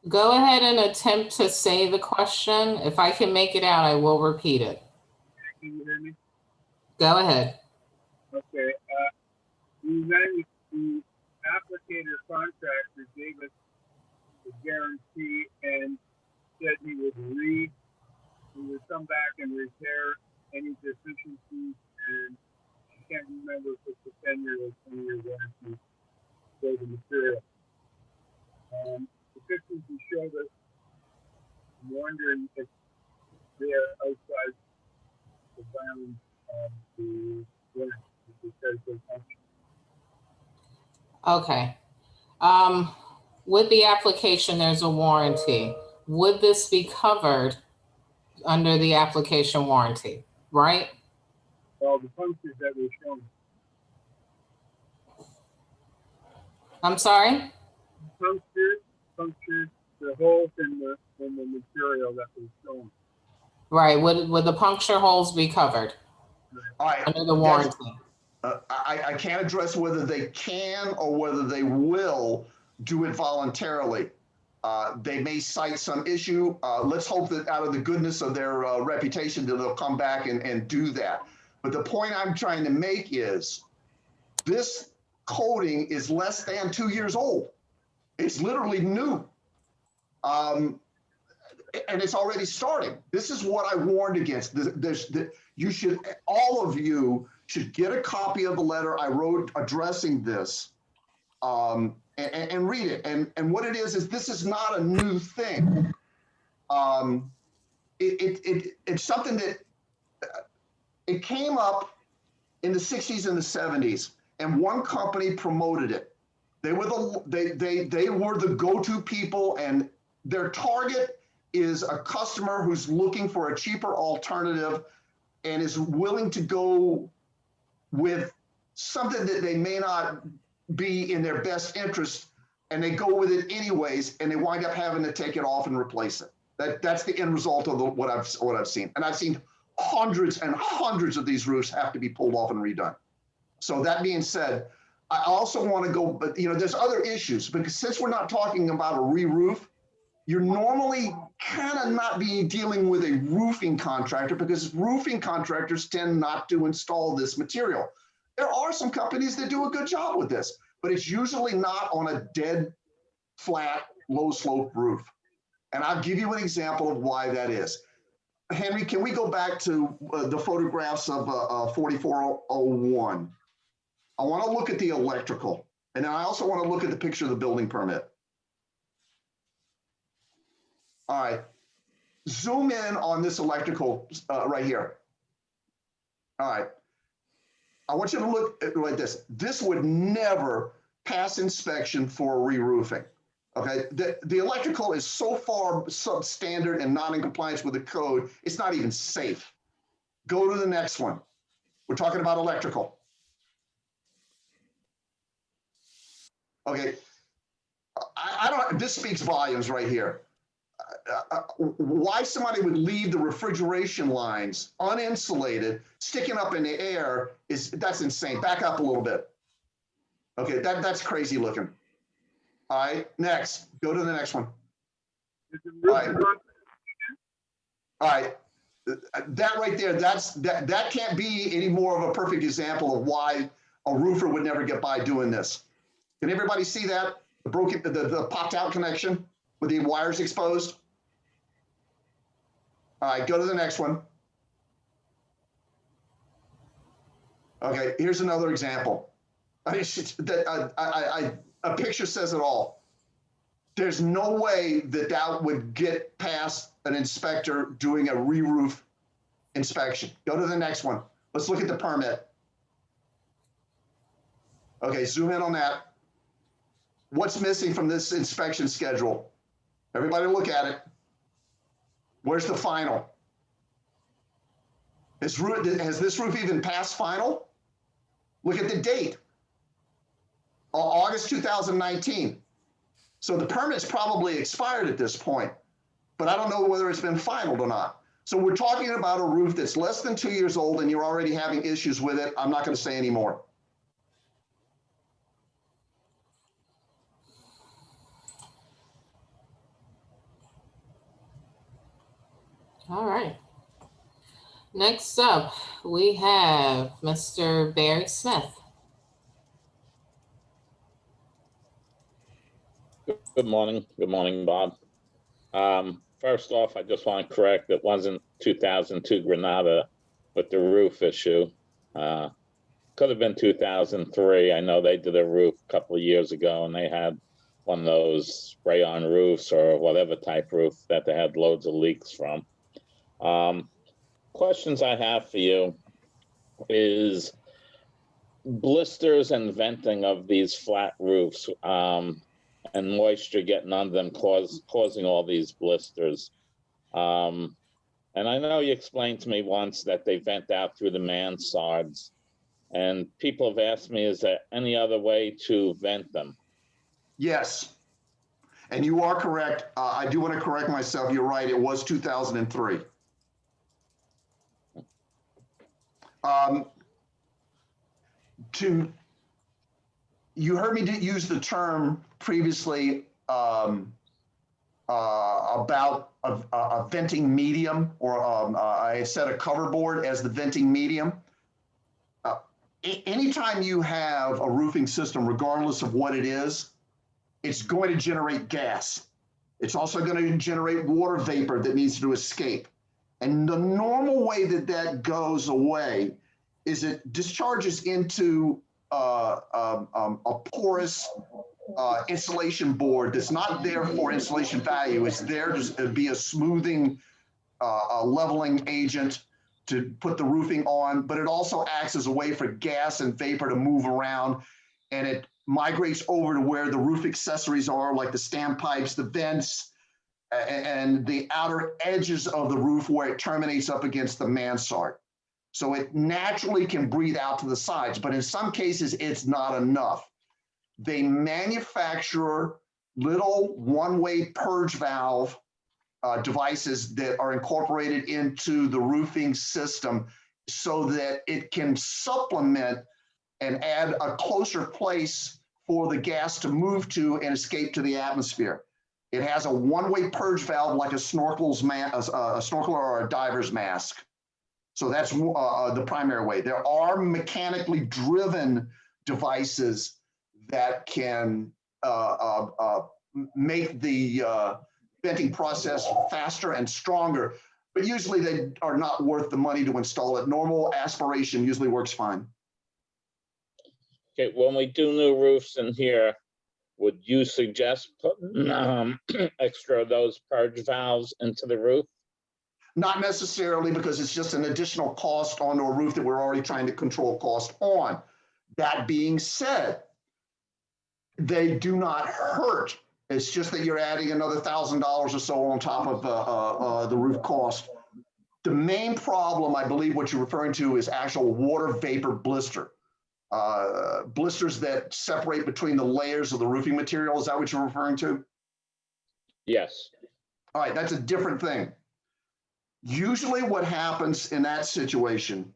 Go ahead and attempt to say the question. If I can make it out, I will repeat it. Can you hear me? Go ahead. Okay, the applicator contractor gave us the guarantee and said he would come back and repair any deficiencies, and I can't remember if it's a 10-year or 20-year warranty for the material. The pictures you showed us, I'm wondering if they're outside the bounds of the warranty because they function. Okay. With the application, there's a warranty. Would this be covered under the application warranty, right? All the punctures that were shown, I'm sorry? punctures, the holes in the material that was shown. Right, would the puncture holes be covered All right. under the that's- warranty? I can't address whether they can or whether they will do it voluntarily. They may cite some issue. Let's hope that out of the goodness of their reputation that they'll come back and do that. But the point I'm trying to make is this coating is less than 2 years old. It's literally new. And it's already starting. This is what I warned against. You should, all of you should get a copy of the letter I wrote addressing this and read it. And what it is this is not a new thing. It's something that it came up in the 60s and the 70s, and one company promoted it. They were the go-to people, and their target is a customer who's looking for a cheaper alternative and is willing to go with something that they may not be in their best interest, and they go with it anyways, and they wind up having to take it off and replace it. That's the end result of what I've seen. And I've seen hundreds and hundreds of these roofs have to be pulled off and redone. So that being said, I also want to go, but there's other issues, because since we're not talking about a re-roof, you're normally kind of not be dealing with a roofing contractor, because roofing contractors tend not to install this material. There are some companies that do a good job with this, but it's usually not on a dead, flat, low slope roof. And I'll give you an example of why that is. Henry, can we go back to the photographs of 4401? I want to look at the electrical, and then I also want to look at the picture of the building permit. All right, zoom in on this electrical right here. All right, I want you to look at like this. This would never pass inspection for re-roofing. Okay, the electrical is so far substandard and not in compliance with the code, it's not even safe. Go to the next one. We're talking about electrical. Okay, I don't, this speaks volumes right here. Why somebody would leave the refrigeration lines uninsulated, sticking up in the air that's insane. Back up a little bit. Okay, that's crazy looking. All right, next, go to the next one. All right. All right, that right there, that can't be any more of a perfect example of why a roofer would never get by doing this. Can everybody see that? The popped out connection with the wires exposed? All right, go to the next one. Okay, here's another example. A picture says it all. There's no way that would get past an inspector doing a re-roof inspection. Go to the next one. Let's look at the permit. Okay, zoom in on that. What's missing from this inspection schedule? Everybody look at it. Where's the final? Has this roof even passed final? Look at the date. August 2019. So the permit's probably expired at this point, but I don't know whether it's been finalized or not. So we're talking about a roof that's less than 2 years old and you're already having issues with it. I'm not going to say any more. All right. Next up, we have Mr. Barry Smith. Good morning. Good morning, Bob. First off, I just want to correct, it wasn't 2002 Granada with the roof issue. Could have been 2003. I know they did a roof a couple of years ago and they had one of those spray-on roofs or whatever type roof that they had loads of leaks from. Questions I have for you is blisters and venting of these flat roofs, and moisture getting on them causing all these blisters. And I know you explained to me once that they vent out through the mansards, and people have asked me, is there any other way to vent them? Yes, and you are correct. I do want to correct myself. You're right. It was 2003. You heard me use the term previously about a venting medium, or I said a cover board as the venting medium. Anytime you have a roofing system, regardless of what it is, it's going to generate gas. It's also going to generate water vapor that needs to escape. And the normal way that that goes away is it discharges into a porous insulation board that's not there for insulation value. It's there to be a smoothing, a leveling agent to put the roofing on, but it also acts as a way for gas and vapor to move around, and it migrates over to where the roof accessories are, like the standpipes, the vents, and the outer edges of the roof where it terminates up against the mansard. So it naturally can breathe out to the sides, but in some cases it's not enough. They manufacture little one-way purge valve devices that are incorporated into the roofing system so that it can supplement and add a closer place for the gas to move to and escape to the atmosphere. It has a one-way purge valve like a snorkeler or a diver's mask. So that's the primary way. There are mechanically driven devices that can make the venting process faster and stronger, but usually they are not worth the money to install it. Normal aspiration usually works fine. Okay, when we do new roofs in here, would you suggest putting extra of those purge valves into the roof? Not necessarily, because it's just an additional cost on a roof that we're already trying to control cost on. That being said, they do not hurt. It's just that you're adding another $1,000 or so on top of the roof cost. The main problem, I believe what you're referring to, is actual water vapor blister. Blisters that separate between the layers of the roofing material. Is that what you're referring to? Yes. All right, that's a different thing. Usually what happens in that situation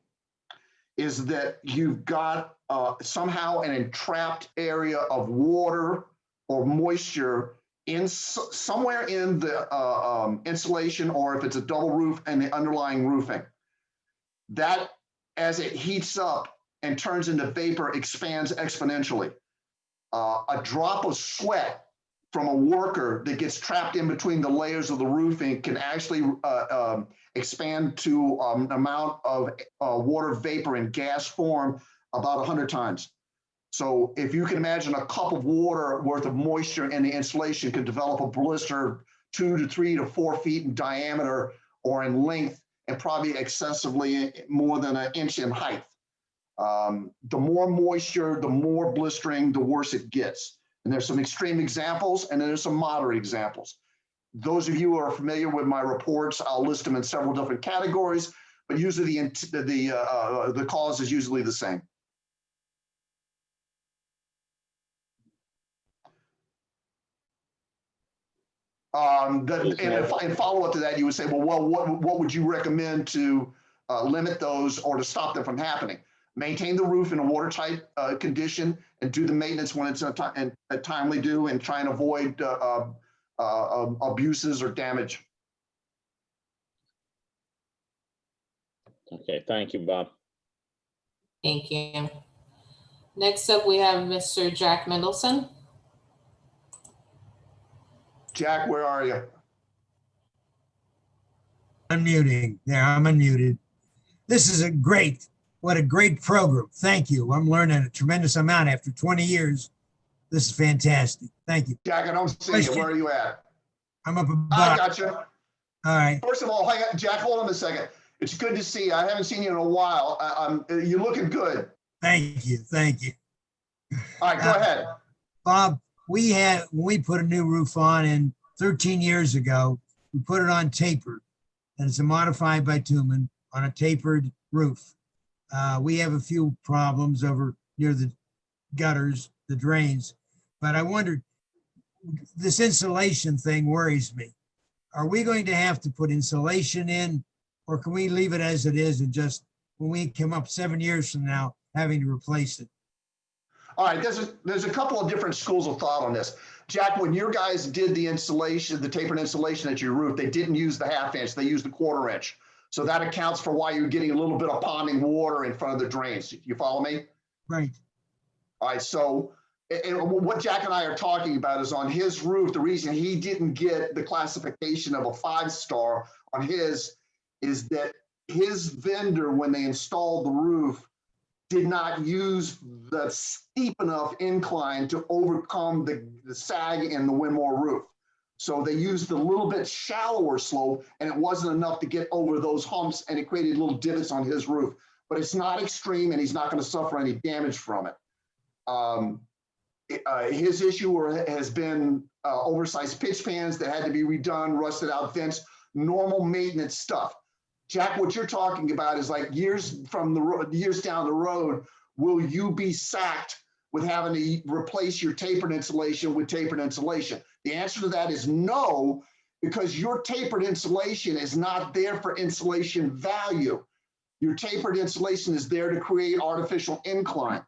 is that you've got somehow an entrapped area of water or moisture in somewhere in the insulation, or if it's a double roof and the underlying roofing. That, as it heats up and turns into vapor, expands exponentially. A drop of sweat from a worker that gets trapped in between the layers of the roofing can actually expand to an amount of water vapor in gas form about 100 times. So if you can imagine a cup of water worth of moisture in the insulation could develop a blister 2 to 3 to 4 feet in diameter or in length, and probably excessively more than 1 inch in height. The more moisture, the more blistering, the worse it gets. And there's some extreme examples, and then there's some moderate examples. Those of you who are familiar with my reports, I'll list them in several different categories, but usually the cause is usually the same. In follow-up to that, you would say, well, what would you recommend to limit those or to stop them from happening? Maintain the roof in a watertight condition and do the maintenance when it's a timely due, and try and avoid abuses or damage. Okay, thank you, Bob. Thank you. Next up, we have Mr. Jack Mendelson. Jack, where are you? Unmuting. There, I'm unmuted. This is what a great program. Thank you. I'm learning a tremendous amount after 20 years. This is fantastic. Thank you. Jack, I don't see you. Where are you at? I'm up I above. got you. All right. First of all, hang on, Jack, hold on a second. It's good to see you. I haven't seen you in a while. You're looking good. Thank you. Thank you. All right, go ahead. Bob, when we put a new roof on in 13 years ago, we put it on tapered, and it's a modified bitumen on a tapered roof. We have a few problems over near the gutters, the drains, but I wondered, this insulation thing worries me. Are we going to have to put insulation in, or can we leave it as it is and just, when we come up 7 years from now, having to replace it? All right, there's a couple of different schools of thought on this. Jack, when your guys did the insulation, the tapered insulation at your roof, they didn't use the 1/2 inch, they used the 1/4 inch. So that accounts for why you're getting a little bit of ponding water in front of the drains. You follow me? Right. All right, so and what Jack and I are talking about is on his roof, the reason he didn't get the classification of a 5-star on his is that his vendor, when they installed the roof, did not use the steep enough incline to overcome the sag in the Winmore roof. So they used a little bit shallower slope, and it wasn't enough to get over those humps, and it created little divots on his roof. But it's not extreme, and he's not going to suffer any damage from it. His issue has been oversized pitch pans that had to be redone, rusted out vents, normal maintenance stuff. Jack, what you're talking about is like years down the road, will you be sacked with having to replace your tapered insulation with tapered insulation? The answer to that is no, because your tapered insulation is not there for insulation value. Your tapered insulation is there to create artificial incline.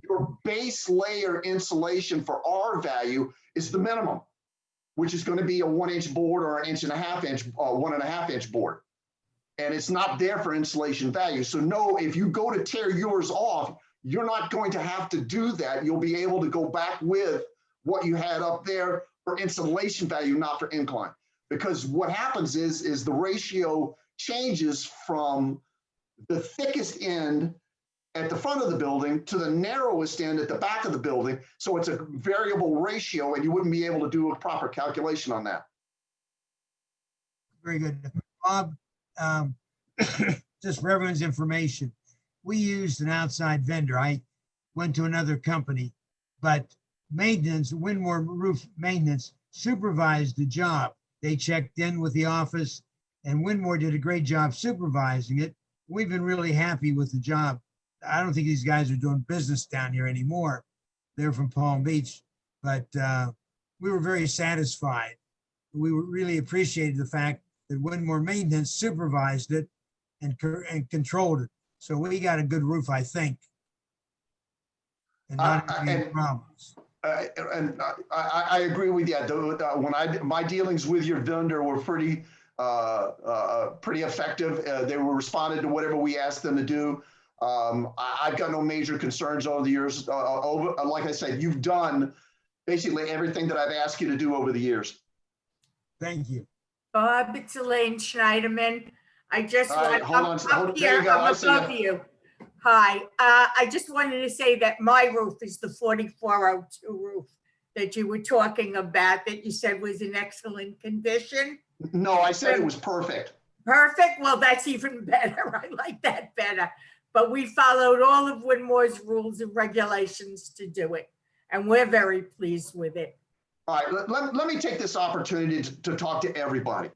Your base layer insulation for R value is the minimum, which is going to be a 1-inch board or an 1.5 inch, 1.5 inch board. And it's not there for insulation value. So no, if you go to tear yours off, you're not going to have to do that. You'll be able to go back with what you had up there for insulation value, not for incline. Because what happens is the ratio changes from the thickest end at the front of the building to the narrowest end at the back of the building. So it's a variable ratio, and you wouldn't be able to do a proper calculation on that. Very good. Bob, just for everyone's information, we used an outside vendor. I went to another company, but maintenance, Winmore Roof Maintenance, supervised the job. They checked in with the office, and Winmore did a great job supervising it. We've been really happy with the job. I don't think these guys are doing business down here anymore. They're from Palm Beach, but we were very satisfied. We really appreciated the fact that Winmore Maintenance supervised it and controlled it. So we got a good roof, I think. And not any problems. And I agree with you. My dealings with your vendor were pretty effective. They were responded to whatever we asked them to do. I've got no major concerns over the years. Like I said, you've done basically everything that I've asked you to do over the years. Thank you. Bob, it's Elaine Schneiderman. I just Right, want hold on. up There here, you go. I I'm see above you. you. Hi, I just wanted to say that my roof is the 4402 roof that you were talking about, that you said was in excellent condition. No, I said it was perfect. Perfect. Well, that's even better. I like that better. But we followed all of Winmore's rules and regulations to do it, and we're very pleased with it. All right, let me take this opportunity to talk to everybody.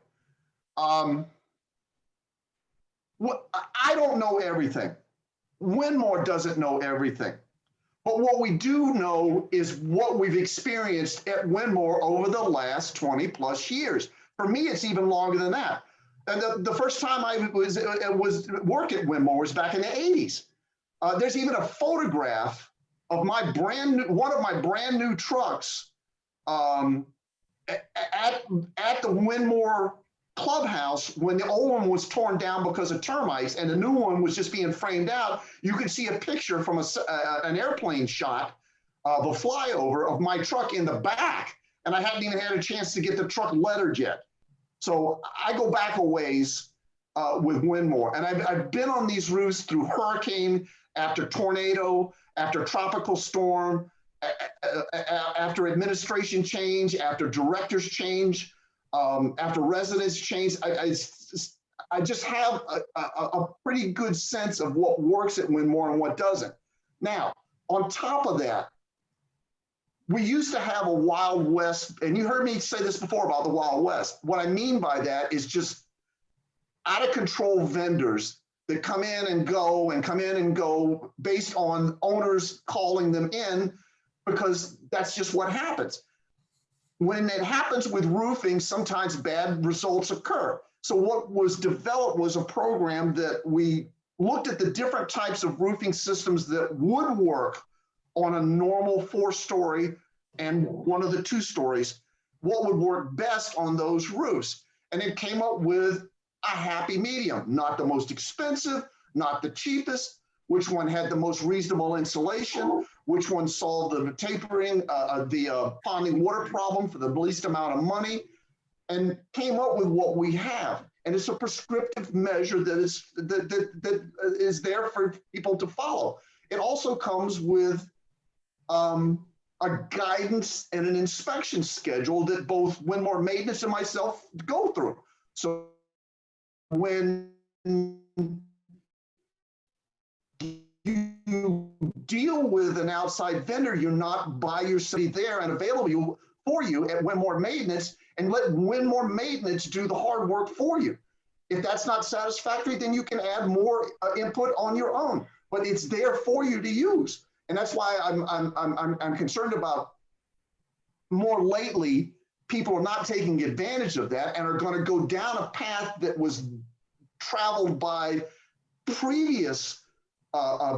I don't know everything. Winmore doesn't know everything. But what we do know is what we've experienced at Winmore over the last 20 plus years. For me, it's even longer than that. And the first time I was work at Winmore was back in the 80s. There's even a photograph of one of my brand new trucks at the Winmore clubhouse, when the old one was torn down because of termites and the new one was just being framed out, you could see a picture from an airplane shot of a flyover of my truck in the back. And I hadn't even had a chance to get the truck lettered yet. So I go back a ways with Winmore. And I've been on these roofs through hurricane, after tornado, after tropical storm, after administration change, after directors change, after residents change. I just have a pretty good sense of what works at Winmore and what doesn't. Now, on top of that, we used to have a Wild West, and you heard me say this before about the Wild West. What I mean by that is just out of control vendors that come in and go based on owners calling them in, because that's just what happens. When it happens with roofing, sometimes bad results occur. So what was developed was a program that we looked at the different types of roofing systems that would work on a normal 4-story and one of the 2 stories, what would work best on those roofs. And it came up with a happy medium, not the most expensive, not the cheapest, which one had the most reasonable insulation, which one solved the tapering, the ponding water problem for the least amount of money, and came up with what we have. And it's a prescriptive measure that is there for people to follow. It also comes with a guidance and an inspection schedule that both Winmore Maintenance and myself go through. So when you deal with an outside vendor, you're not by your city there and available for you at Winmore Maintenance, and let Winmore Maintenance do the hard work for you. If that's not satisfactory, then you can add more input on your own, but it's there for you to use. And that's why I'm concerned about more lately, people are not taking advantage of that and are going to go down a path that was traveled by previous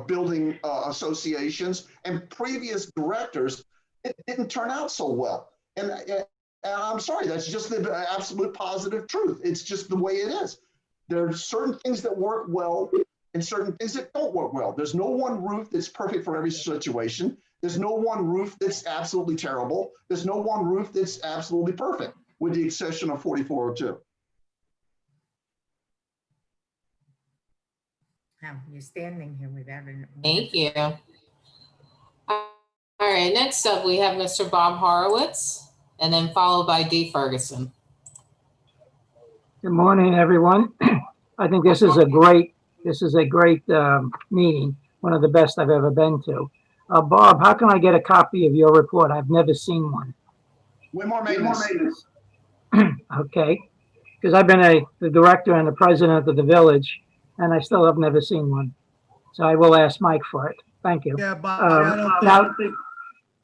building associations and previous directors. It didn't turn out so well. And I'm sorry, that's just the absolute positive truth. It's just the way it is. There are certain things that work well and certain things that don't work well. There's no one roof that's perfect for every situation. There's no one roof that's absolutely terrible. There's no one roof that's absolutely perfect, with the exception of 4402. Now, you're standing here without an. Thank you. All right, next up, we have Mr. Bob Horowitz, and then followed by Dee Ferguson. Good morning, everyone. I think this is a great meeting, one of the best I've ever been to. Bob, how can I get a copy of your report? I've never seen one. Winmore Maintenance. Okay, because I've been the director and the president of the village, and I still have never seen one. So I will ask Mike for it. Thank you. Yeah, Bob, I don't think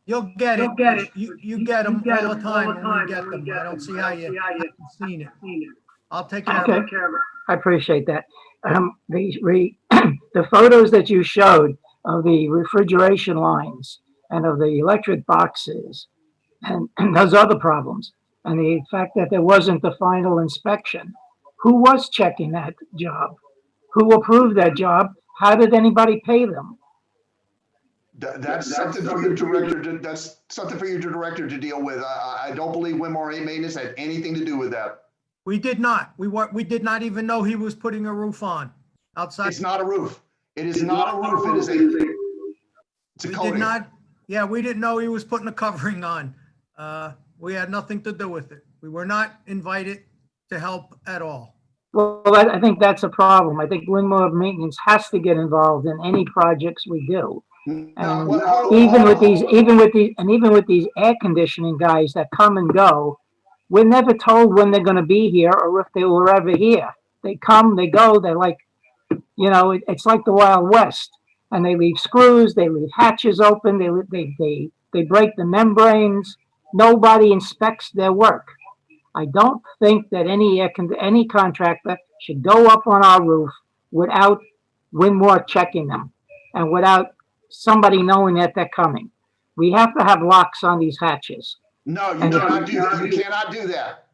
you'll get it. You get them all the time when we get them. I don't see how you haven't seen it. I'll take care of it. I appreciate that. The photos that you showed of the refrigeration lines and of the electric boxes and those other problems, and the fact that there wasn't the final inspection. Who was checking that job? Who approved that job? How did anybody pay them? That's something for your director. That's something for your director to deal with. I don't believe Winmore Maintenance had anything to do with that. We did not. We did not even know he was putting a roof on outside. It's not a roof. It is not a roof. It is it's a coating. We didn't know he was putting a covering on. We had nothing to do with it. We were not invited to help at all. Well, I think that's a problem. I think Winmore Maintenance has to get involved in any projects we do. And even with these air conditioning guys that come and go, we're never told when they're going to be here or if they were ever here. They come, they go, they're like, it's like the Wild West. And they leave screws, they leave hatches open, they break the membranes. Nobody inspects their work. I don't think that any contractor should go up on our roof without Winmore checking them and without somebody knowing that they're coming. We have to have locks on these hatches. No, you cannot do that. You cannot do that.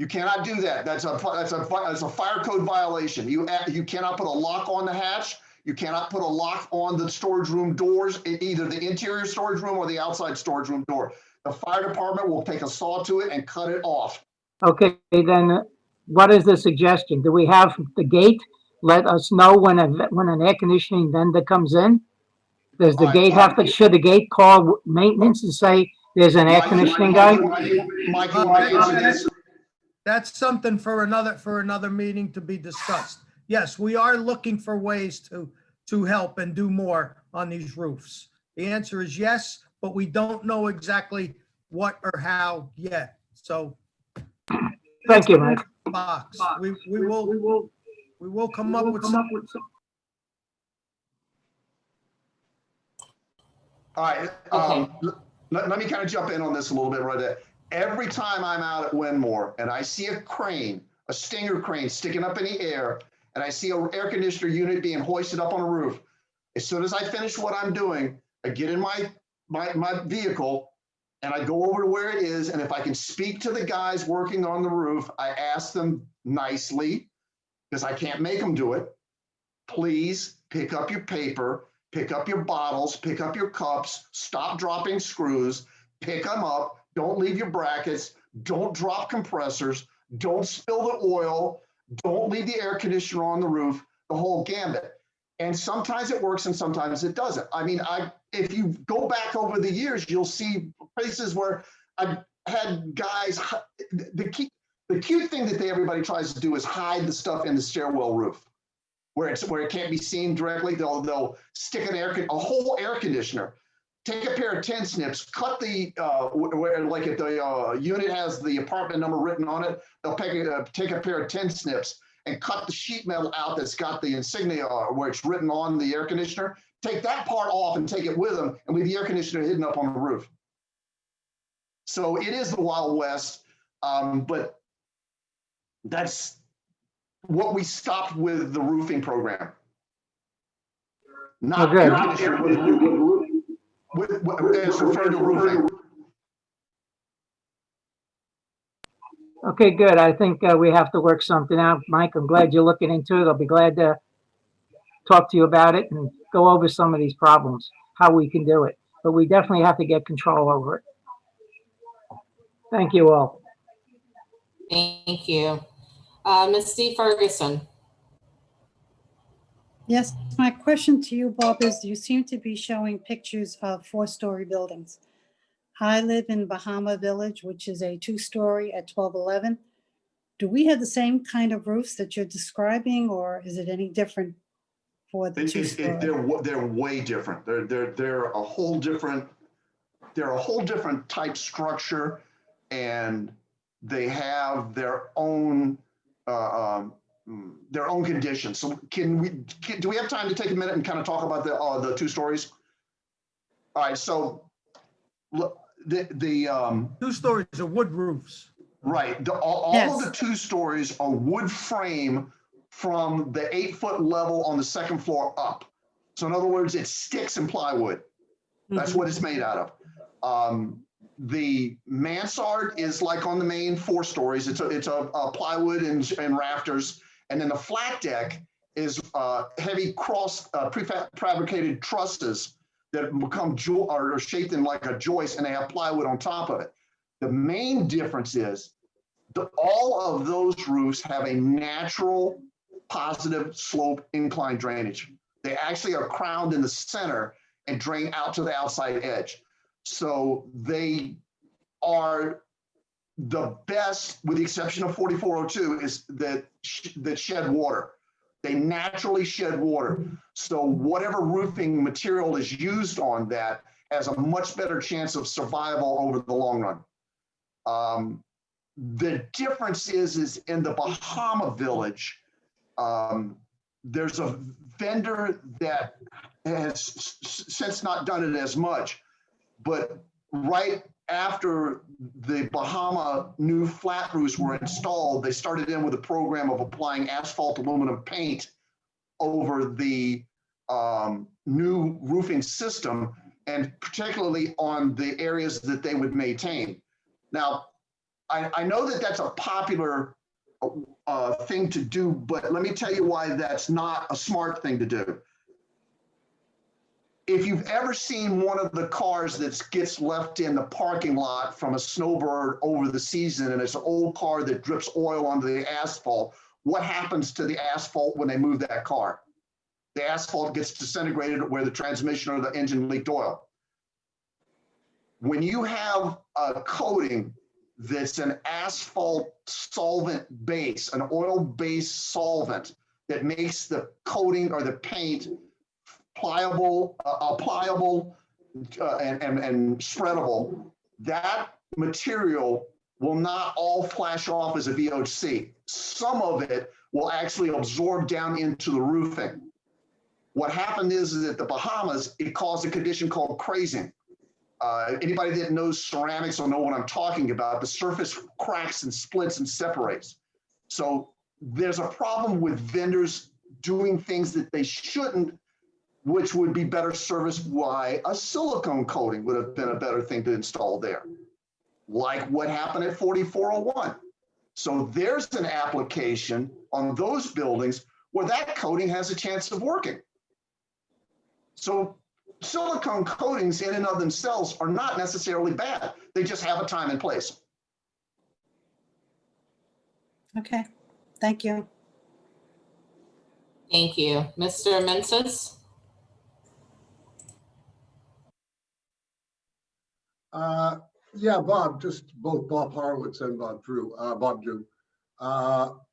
You cannot do that. That's a fire code violation. You cannot put a lock on the hatch. You cannot put a lock on the storage room doors, either the interior storage room or the outside storage room door. The fire department will take a saw to it and cut it off. Okay, then what is the suggestion? Do we have the gate let us know when an air conditioning vendor comes in? Does the gate have to, should the gate call maintenance and say there's an air conditioning guy? Mike, you want to answer this? That's something for another meeting to be discussed. Yes, we are looking for ways to help and do more on these roofs. The answer is yes, but we don't know exactly what or how yet. So Thank you, Mike. box. We will come up with some. All right. Let me kind of jump in on this a little bit right there. Every time I'm out at Winmore and I see a crane, a Stinger crane sticking up in the air, and I see an air conditioner unit being hoisted up on a roof, as soon as I finish what I'm doing, I get in my vehicle and I go over to where it is. And if I can speak to the guys working on the roof, I ask them nicely, because I can't make them do it. Please pick up your paper, pick up your bottles, pick up your cups, stop dropping screws, pick them up. Don't leave your brackets. Don't drop compressors. Don't spill the oil. Don't leave the air conditioner on the roof, the whole gambit. And sometimes it works and sometimes it doesn't. I mean, if you go back over the years, you'll see places where I've had guys, the cute thing that everybody tries to do is hide the stuff in the stairwell roof where it can't be seen directly. They'll stick a whole air conditioner, take a pair of 10 snips, cut the, like if the unit has the apartment number written on it, they'll take a pair of 10 snips and cut the sheet metal out that's got the insignia where it's written on the air conditioner, take that part off and take it with them and leave the air conditioner hidden up on the roof. So it is the Wild West, but that's what we stopped with the roofing program. Not air conditioner, it's referred to roofing. Okay, good. I think we have to work something out. Mike, I'm glad you're looking into it. I'll be glad to talk to you about it and go over some of these problems, how we can do it. But we definitely have to get control over it. Thank you all. Thank you. Ms. D. Ferguson. Yes, my question to you, Bob, is you seem to be showing pictures of 4-story buildings. I live in Bahama Village, which is a 2-story at 1211. Do we have the same kind of roofs that you're describing, or is it any different for the 2-story? They're way different. They're a whole different type structure, and they have their own conditions. So do we have time to take a minute and kind of talk about the 2 stories? All right, so look, the 2 stories are wood roofs. Right. All of the 2 stories are wood frame from the 8-foot level on the 2nd floor up. So in other words, it's sticks and plywood. That's what it's made out of. The mansard is like on the main 4 stories. It's a plywood and rafters. And then the flat deck is heavy prefabricated trusses that become are shaped in like a joist, and they have plywood on top of it. The main difference is all of those roofs have a natural positive slope incline drainage. They actually are crowned in the center and drain out to the outside edge. So they are the best, with the exception of 4402, is that shed water. They naturally shed water. So whatever roofing material is used on that has a much better chance of survival over the long run. The difference is in the Bahama Village, there's a vendor that has since not done it as much, but right after the Bahama new flat roofs were installed, they started in with a program of applying asphalt aluminum paint over the new roofing system, and particularly on the areas that they would maintain. Now, I know that that's a popular thing to do, but let me tell you why that's not a smart thing to do. If you've ever seen one of the cars that gets left in the parking lot from a snowbird over the season, and it's an old car that drips oil onto the asphalt, what happens to the asphalt when they move that car? The asphalt gets disintegrated where the transmission or the engine leaked oil. When you have a coating that's an asphalt solvent base, an oil-based solvent that makes the coating or the paint pliable, and spreadable, that material will not all flash off as a VOC. Some of it will actually absorb down into the roofing. What happened is that the Bahamas, it caused a condition called crazing. Anybody that knows ceramics will know what I'm talking about. The surface cracks and splits and separates. So there's a problem with vendors doing things that they shouldn't, which would be better serviced by a silicone coating would have been a better thing to install there, like what happened at 4401. So there's an application on those buildings where that coating has a chance of working. So silicone coatings in and of themselves are not necessarily bad. They just have a time and place. Okay, thank you. Thank you. Mr. Mensis? Yeah, Bob, just both Bob Horowitz and Bob Drew.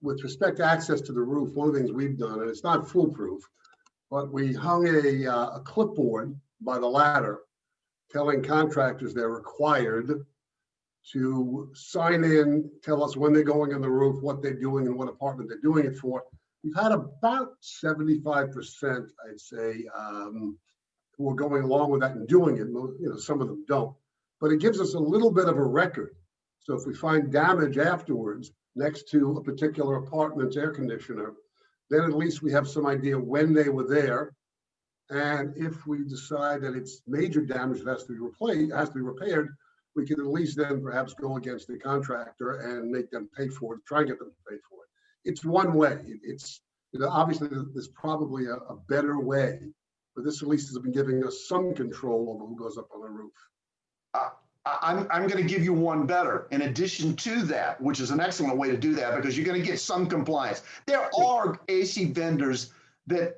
With respect to access to the roof, one of the things we've done, and it's not foolproof, but we hung a clipboard by the ladder telling contractors they're required to sign in, tell us when they're going on the roof, what they're doing, and what apartment they're doing it for. We've had about 75%, I'd say, who are going along with that and doing it. You know, some of them don't. But it gives us a little bit of a record. So if we find damage afterwards next to a particular apartment's air conditioner, then at least we have some idea when they were there. And if we decide that it's major damage that has to be replaced, has to be repaired, we can at least then perhaps go against the contractor and make them pay for it, try and get them to pay for it. It's one way. It's, you know, obviously there's probably a better way, but this at least has been giving us some control over who goes up on the roof. I'm going to give you one better. In addition to that, which is an excellent way to do that, because you're going to get some compliance. There are AC vendors that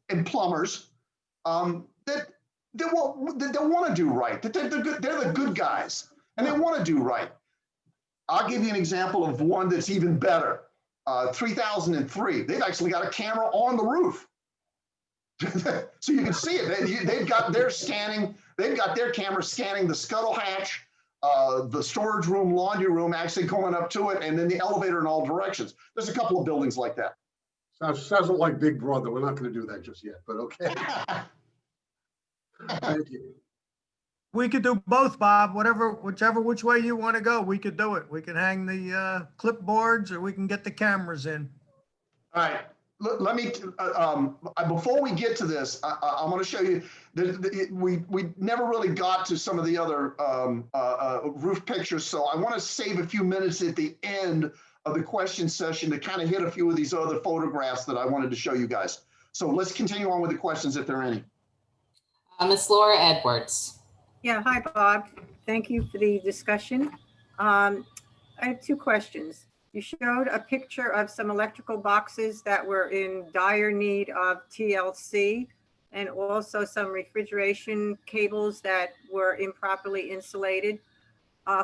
and plumbers that want to do right. That they're the good guys, and they want to do right. I'll give you an example of one that's even better. 3003. They've actually got a camera on the roof. So you can see it. They've got their scanning. They've got their camera scanning the scuttle hatch, the storage room, laundry room, actually going up to it, and then the elevator in all directions. There's a couple of buildings like that. Sounds like Big Brother. We're not going to do that just yet, but okay. Thank you. We could do both, Bob, which way you want to go, we could do it. We can hang the clipboards or we can get the cameras in. All right. Let me, before we get to this, I want to show you that we never really got to some of the other roof pictures. So I want to save a few minutes at the end of the question session to kind of hit a few of these other photographs that I wanted to show you guys. So let's continue on with the questions if there are any. Ms. Laura Edwards. Yeah, hi, Bob. Thank you for the discussion. I have two questions. You showed a picture of some electrical boxes that were in dire need of TLC and also some refrigeration cables that were improperly insulated.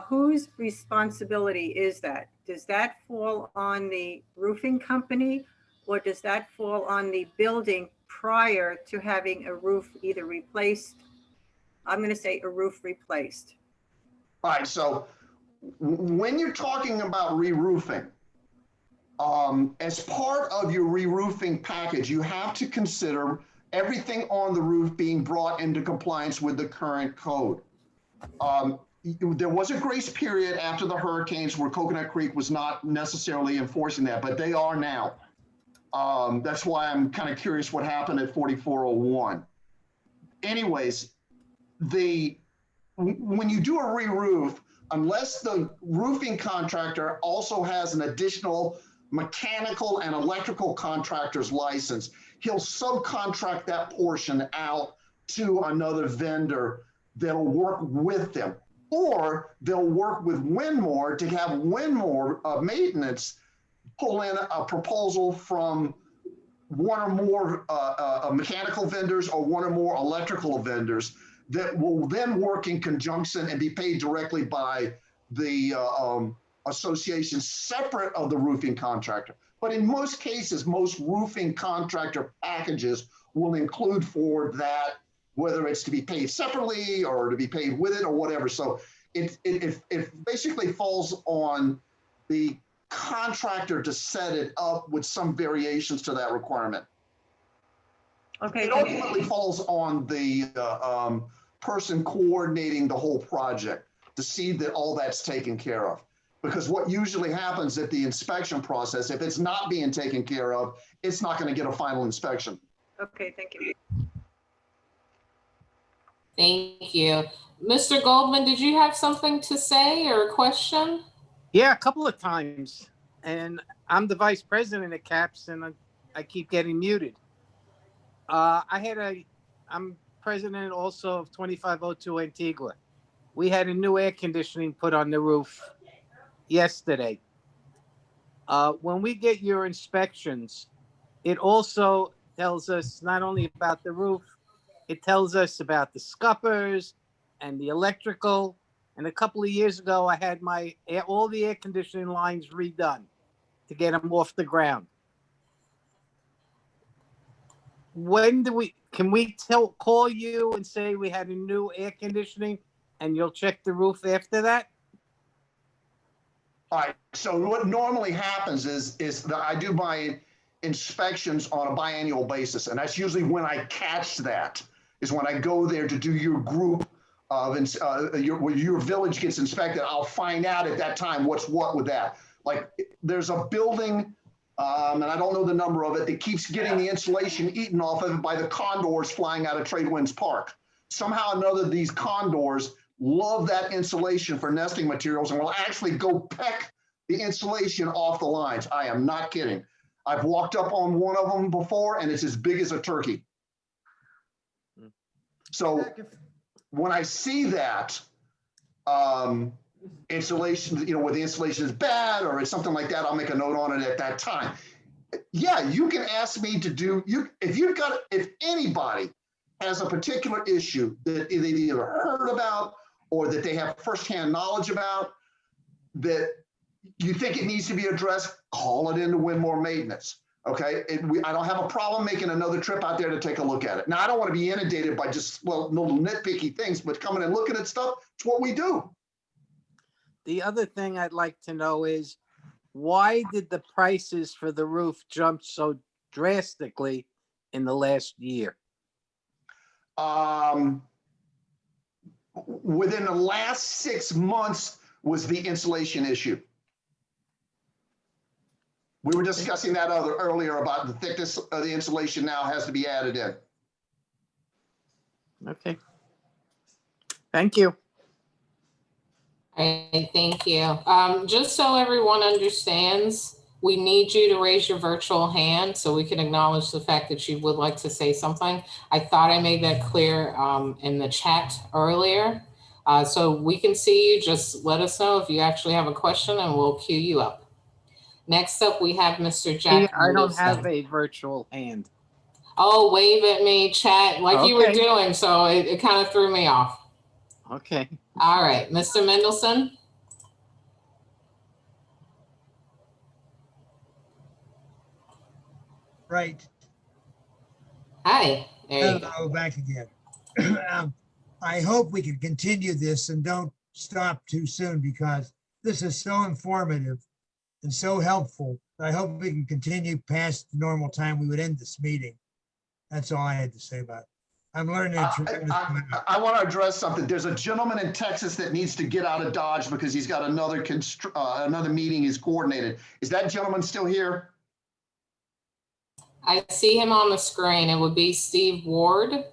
Whose responsibility is that? Does that fall on the roofing company or does that fall on the building prior to having a roof either replaced? I'm going to say a roof replaced. All right, so when you're talking about re-roofing, as part of your re-roofing package, you have to consider everything on the roof being brought into compliance with the current code. There was a grace period after the hurricanes where Coconut Creek was not necessarily enforcing that, but they are now. That's why I'm kind of curious what happened at 4401. Anyways, when you do a re-roof, unless the roofing contractor also has an additional mechanical and electrical contractor's license, he'll subcontract that portion out to another vendor that'll work with them. Or they'll work with Winmore to have Winmore maintenance pull in a proposal from one or more mechanical vendors or one or more electrical vendors that will then work in conjunction and be paid directly by the association separate of the roofing contractor. But in most cases, most roofing contractor packages will include for that, whether it's to be paid separately or to be paid with it or whatever. So it basically falls on the contractor to set it up with some variations to that requirement. Okay, It ultimately falls on the person coordinating the whole project to see that all that's taken care of. Because what usually happens at the inspection process, if it's not being taken care of, it's not going to get a final inspection. okay, thank you. Thank you. Mr. Goldman, did you have something to say or a question? Yeah, a couple of times. And I'm the vice president at CAPS, and I keep getting muted. I'm president also of 2502 Antigua. We had a new air conditioning put on the roof yesterday. When we get your inspections, it also tells us not only about the roof, it tells us about the scuppers and the electrical. And a couple of years ago, I had all the air conditioning lines redone to get them off the ground. When can we call you and say we had a new air conditioning and you'll check the roof after that? All right, so what normally happens is that I do my inspections on a biannual basis, and that's usually when I catch that, is when I go there to do your group of, when your village gets inspected, I'll find out at that time what's what with that. Like, there's a building, and I don't know the number of it, that keeps getting the insulation eaten off of it by the condors flying out of Tradewinds Park. Somehow or another, these condors love that insulation for nesting materials and will actually go peck the insulation off the lines. I am not kidding. I've walked up on one of them before and it's as big as a turkey. So when I see that insulation, where the insulation is bad or it's something like that, I'll make a note on it at that time. Yeah, you can ask me to do, if anybody has a particular issue that they either heard about or that they have firsthand knowledge about, that you think it needs to be addressed, call it into Winmore Maintenance, okay? I don't have a problem making another trip out there to take a look at it. Now, I don't want to be inundated by just, little nitpicky things, but coming and looking at stuff, it's what we do. The other thing I'd like to know is, why did the prices for the roof jump so drastically in the last year? Within the last 6 months was the insulation issue. We were discussing that earlier about the thickness of the insulation now has to be added in. Okay. Thank you. All right, thank you. Just so everyone understands, we need you to raise your virtual hand so we can acknowledge the fact that you would like to say something. I thought I made that clear in the chat earlier. So we can see you. Just let us know if you actually have a question and we'll queue you up. Next up, we have Mr. Jack. I don't have a virtual hand. Oh, wave at me, chat, like you were Okay. doing. So it kind of threw me off. Okay. All right, Mr. Mendelson. Right. Hi, there you go. Hello, back again. I hope we can continue this and don't stop too soon because this is so informative and so helpful. I hope we can continue past the normal time we would end this meeting. That's all I had to say about it. I'm learning. I want to address something. There's a gentleman in Texas that needs to get out of Dodge because he's got another meeting he's coordinated. Is that gentleman still here? I see him on the screen. It would be Steve Ward.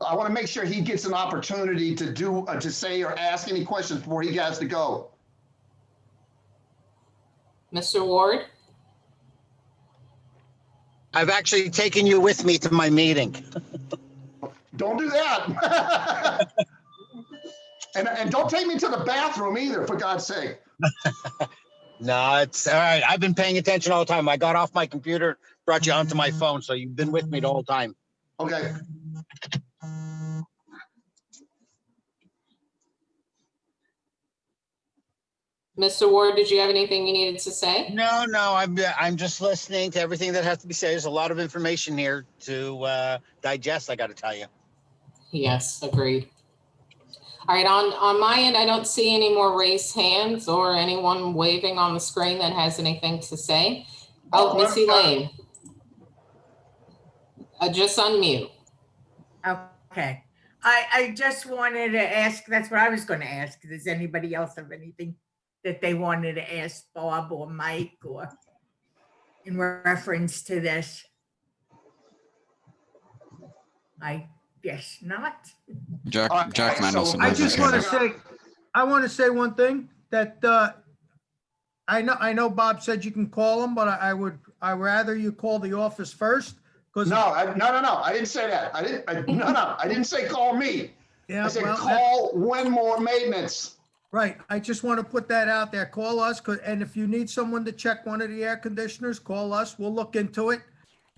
I want to make sure he gets an opportunity to to say or ask any questions before he has to go. Mr. Ward? I've actually taken you with me to my meeting. Don't do that. And don't take me to the bathroom either, for God's sake. No, it's all right. I've been paying attention all the time. I got off my computer, brought you onto my phone, so you've been with me the whole time. Okay. Mr. Ward, did you have anything you needed to say? No, I'm just listening to everything that has to be said. There's a lot of information here to digest, I got to tell you. Yes, agreed. All right, on my end, I don't see any more raised hands or anyone waving on the screen that has anything to say. Oh, Missy Lane. Just unmute. Okay. I just wanted to ask, that's what I was going to ask. Does anybody else have anything that they wanted to ask Bob or Mike or in reference to this? I guess not. Jack All right, so Mendelson I has his just hand want to up. say, I want to say one thing that I know Bob said you can call him, but I'd rather you call the office first. No, I didn't say that. I didn't say call me. Yeah, I said well, call Winmore Maintenance. Right, I just want to put that out there. Call us, and if you need someone to check one of the air conditioners, call us. We'll look into it.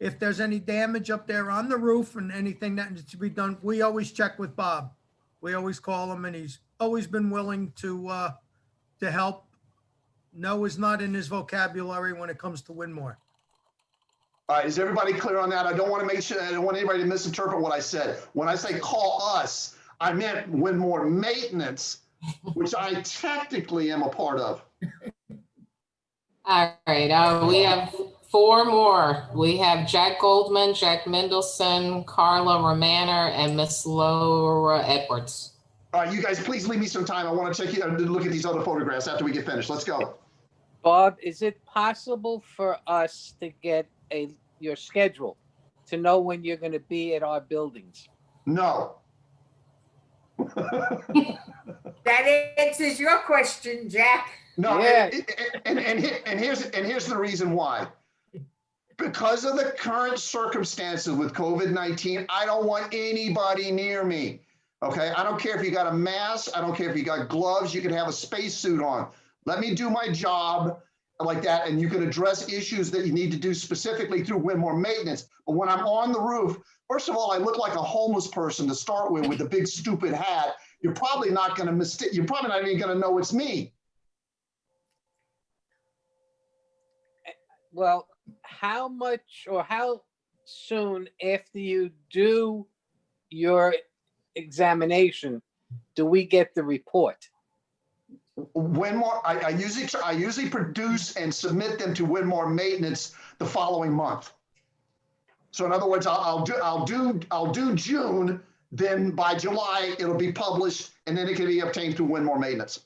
If there's any damage up there on the roof and anything that needs to be done, we always check with Bob. We always call him, and he's always been willing to help. No is not in his vocabulary when it comes to Winmore. All right, is everybody clear on that? I don't want anybody to misinterpret what I said. When I say call us, I meant Winmore Maintenance, which I technically am a part of. All right, we have 4 more. We have Jack Goldman, Jack Mendelson, Carla Romaner, and Miss Laura Edwards. All right, you guys, please leave me some time. I want to look at these other photographs after we get finished. Let's go. Bob, is it possible for us to get your schedule to know when you're going to be at our buildings? No. That answers your question, Jack. No, Yeah. and here's the reason why. Because of the current circumstances with COVID-19, I don't want anybody near me. Okay, I don't care if you got a mask. I don't care if you got gloves. You can have a spacesuit on. Let me do my job like that, and you can address issues that you need to do specifically through Winmore Maintenance. But when I'm on the roof, first of all, I look like a homeless person to start with a big stupid hat. You're probably not going to mistake. You're probably not even going to know it's me. Well, how much or how soon after you do your examination do we get the report? Winmore, I usually produce and submit them to Winmore Maintenance the following month. So in other words, I'll do June, then by July it'll be published, and then it can be obtained through Winmore Maintenance.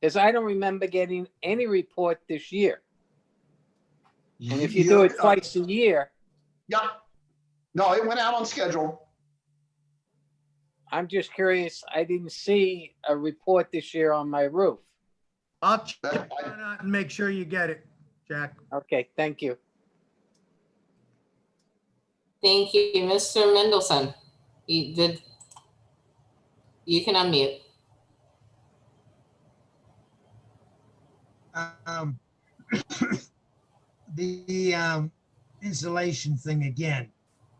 Because I don't remember getting any report this year. And if you do it twice a year. Yeah. No, it went out on schedule. I'm just curious. I didn't see a report this year on my roof. I'll check it out and make sure you get it, Jack. Okay, thank you. Thank you, Mr. Mendelson. You can unmute. The insulation thing again,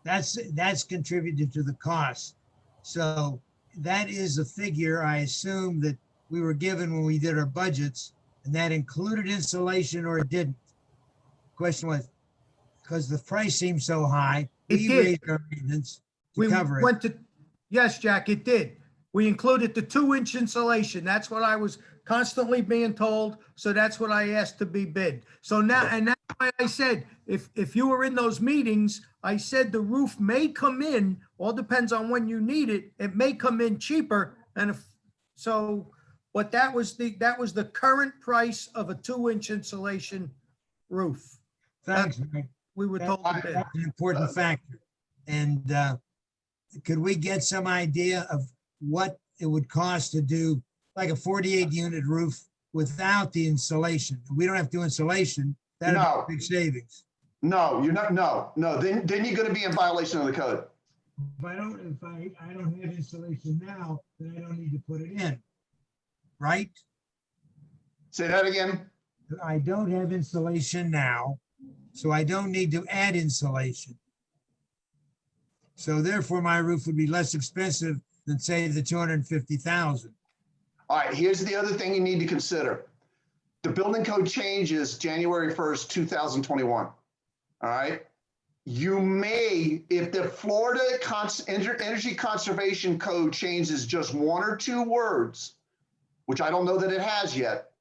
that's contributed to the cost. So that is a figure I assume that we were given when we did our budgets, and that included insulation or it didn't. Question was, because the price seemed so high, we raised our maintenance to cover it. Yes, Jack, it did. We included the 2-inch insulation. That's what I was constantly being told. So that's what I asked to be bid. So now, and that's why I said, if you were in those meetings, I said the roof may come in, all depends on when you need it. It may come in cheaper. And but that was the current price of a 2-inch insulation roof. Thanks, Mike. We were told to bid. That's an important factor. And could we get some idea of what it would cost to do like a 48 unit roof without the insulation? We don't have to do insulation. That'd No. be a big savings. No, you're not, no, then you're gonna be in violation of the code. If I don't have insulation now, then I don't need to put it in, right? Say that again? I don't have insulation now, so I don't need to add insulation. So therefore, my roof would be less expensive than say the 250,000. All right, here's the other thing you need to consider. The building code changes January 1st, 2021. All right. You may, if the Florida Energy Conservation Code changes just one or two words, which I don't know that it has yet,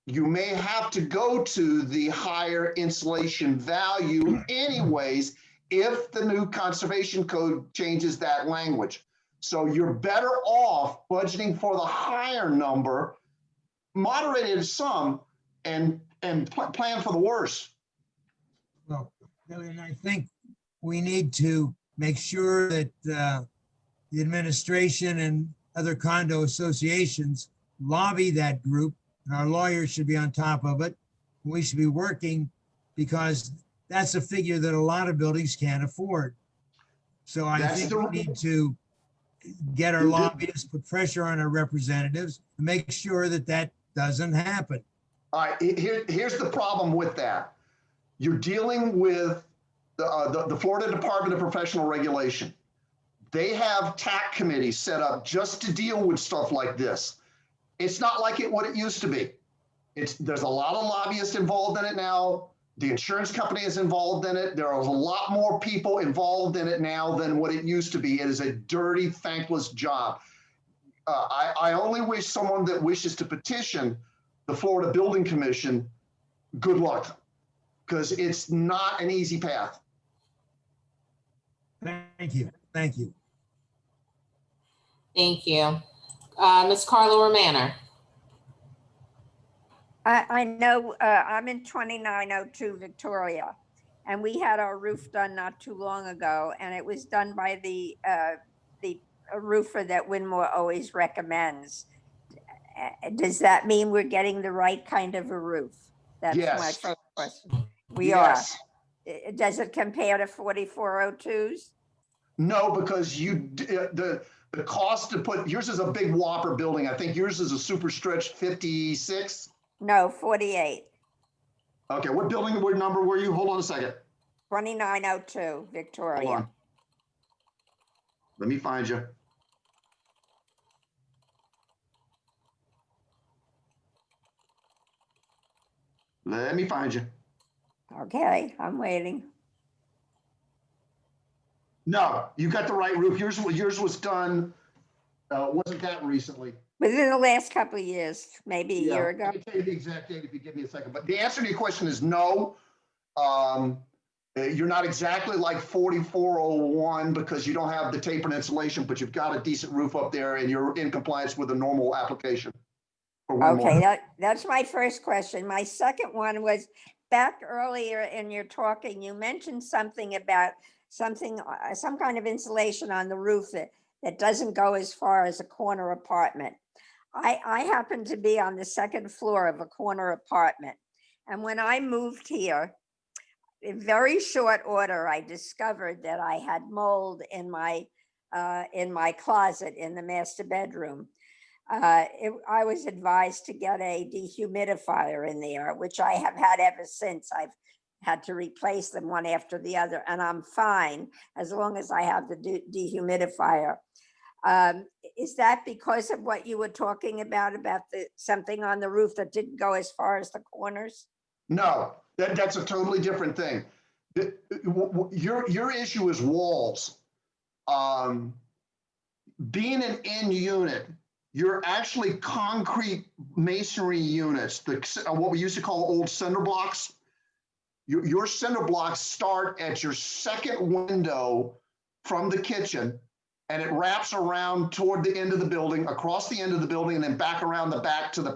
you may have to go to the higher insulation value anyways, if the new conservation code changes that language. So you're better off budgeting for the higher number, moderated some, and plan for the worst. Well, and I think we need to make sure that the administration and other condo associations lobby that group, and our lawyers should be on top of it. We should be working because that's a figure that a lot of buildings can't afford. So I think we need to get our lobbyists, put pressure on our representatives, and make sure that that doesn't happen. All right, here's the problem with that. You're dealing with the Florida Department of Professional Regulation. They have TAC committees set up just to deal with stuff like this. It's not like what it used to be. There's a lot of lobbyists involved in it now. The insurance company is involved in it. There are a lot more people involved in it now than what it used to be. It is a dirty, thankless job. I only wish someone that wishes to petition the Florida Building Commission good luck, because it's not an easy path. Thank you. Thank you. Thank you. Ms. Carla Romaner. I know I'm in 2902 Victoria, and we had our roof done not too long ago, and it was done by the roofer that Winmore always recommends. Does that mean we're getting the right kind of a roof? That's my Yes. first question. We Yes. are. Does it compare to 4402s? No, because the cost to put, yours is a big whopper building. I think yours is a super stretch 56. No, 48. Okay, what building, what number were you? Hold on a second. 2902 Victoria. Hold on. Let me find you. Let me find you. Okay, I'm waiting. No, you got the right roof. Yours was done, wasn't that recently? Within the last couple of years, maybe a year ago. I can tell you the exact date if you give me a second, but the answer to your question is no. You're not exactly like 4401 because you don't have the tapered insulation, but you've got a decent roof up there and you're in compliance with a normal application. Okay, that's my first question. My second one was back earlier in your talking, you mentioned something about some kind of insulation on the roof that doesn't go as far as a corner apartment. I happen to be on the second floor of a corner apartment. And when I moved here, in very short order, I discovered that I had mold in my closet in the master bedroom. I was advised to get a dehumidifier in there, which I have had ever since. I've had to replace them one after the other, and I'm fine as long as I have the dehumidifier. Is that because of what you were talking about something on the roof that didn't go as far as the corners? No, that's a totally different thing. Your issue is walls. Being an end unit, you're actually concrete masonry units, what we used to call old cinder blocks. Your cinder blocks start at your second window from the kitchen, and it wraps around toward the end of the building, across the end of the building, and then back around the back to the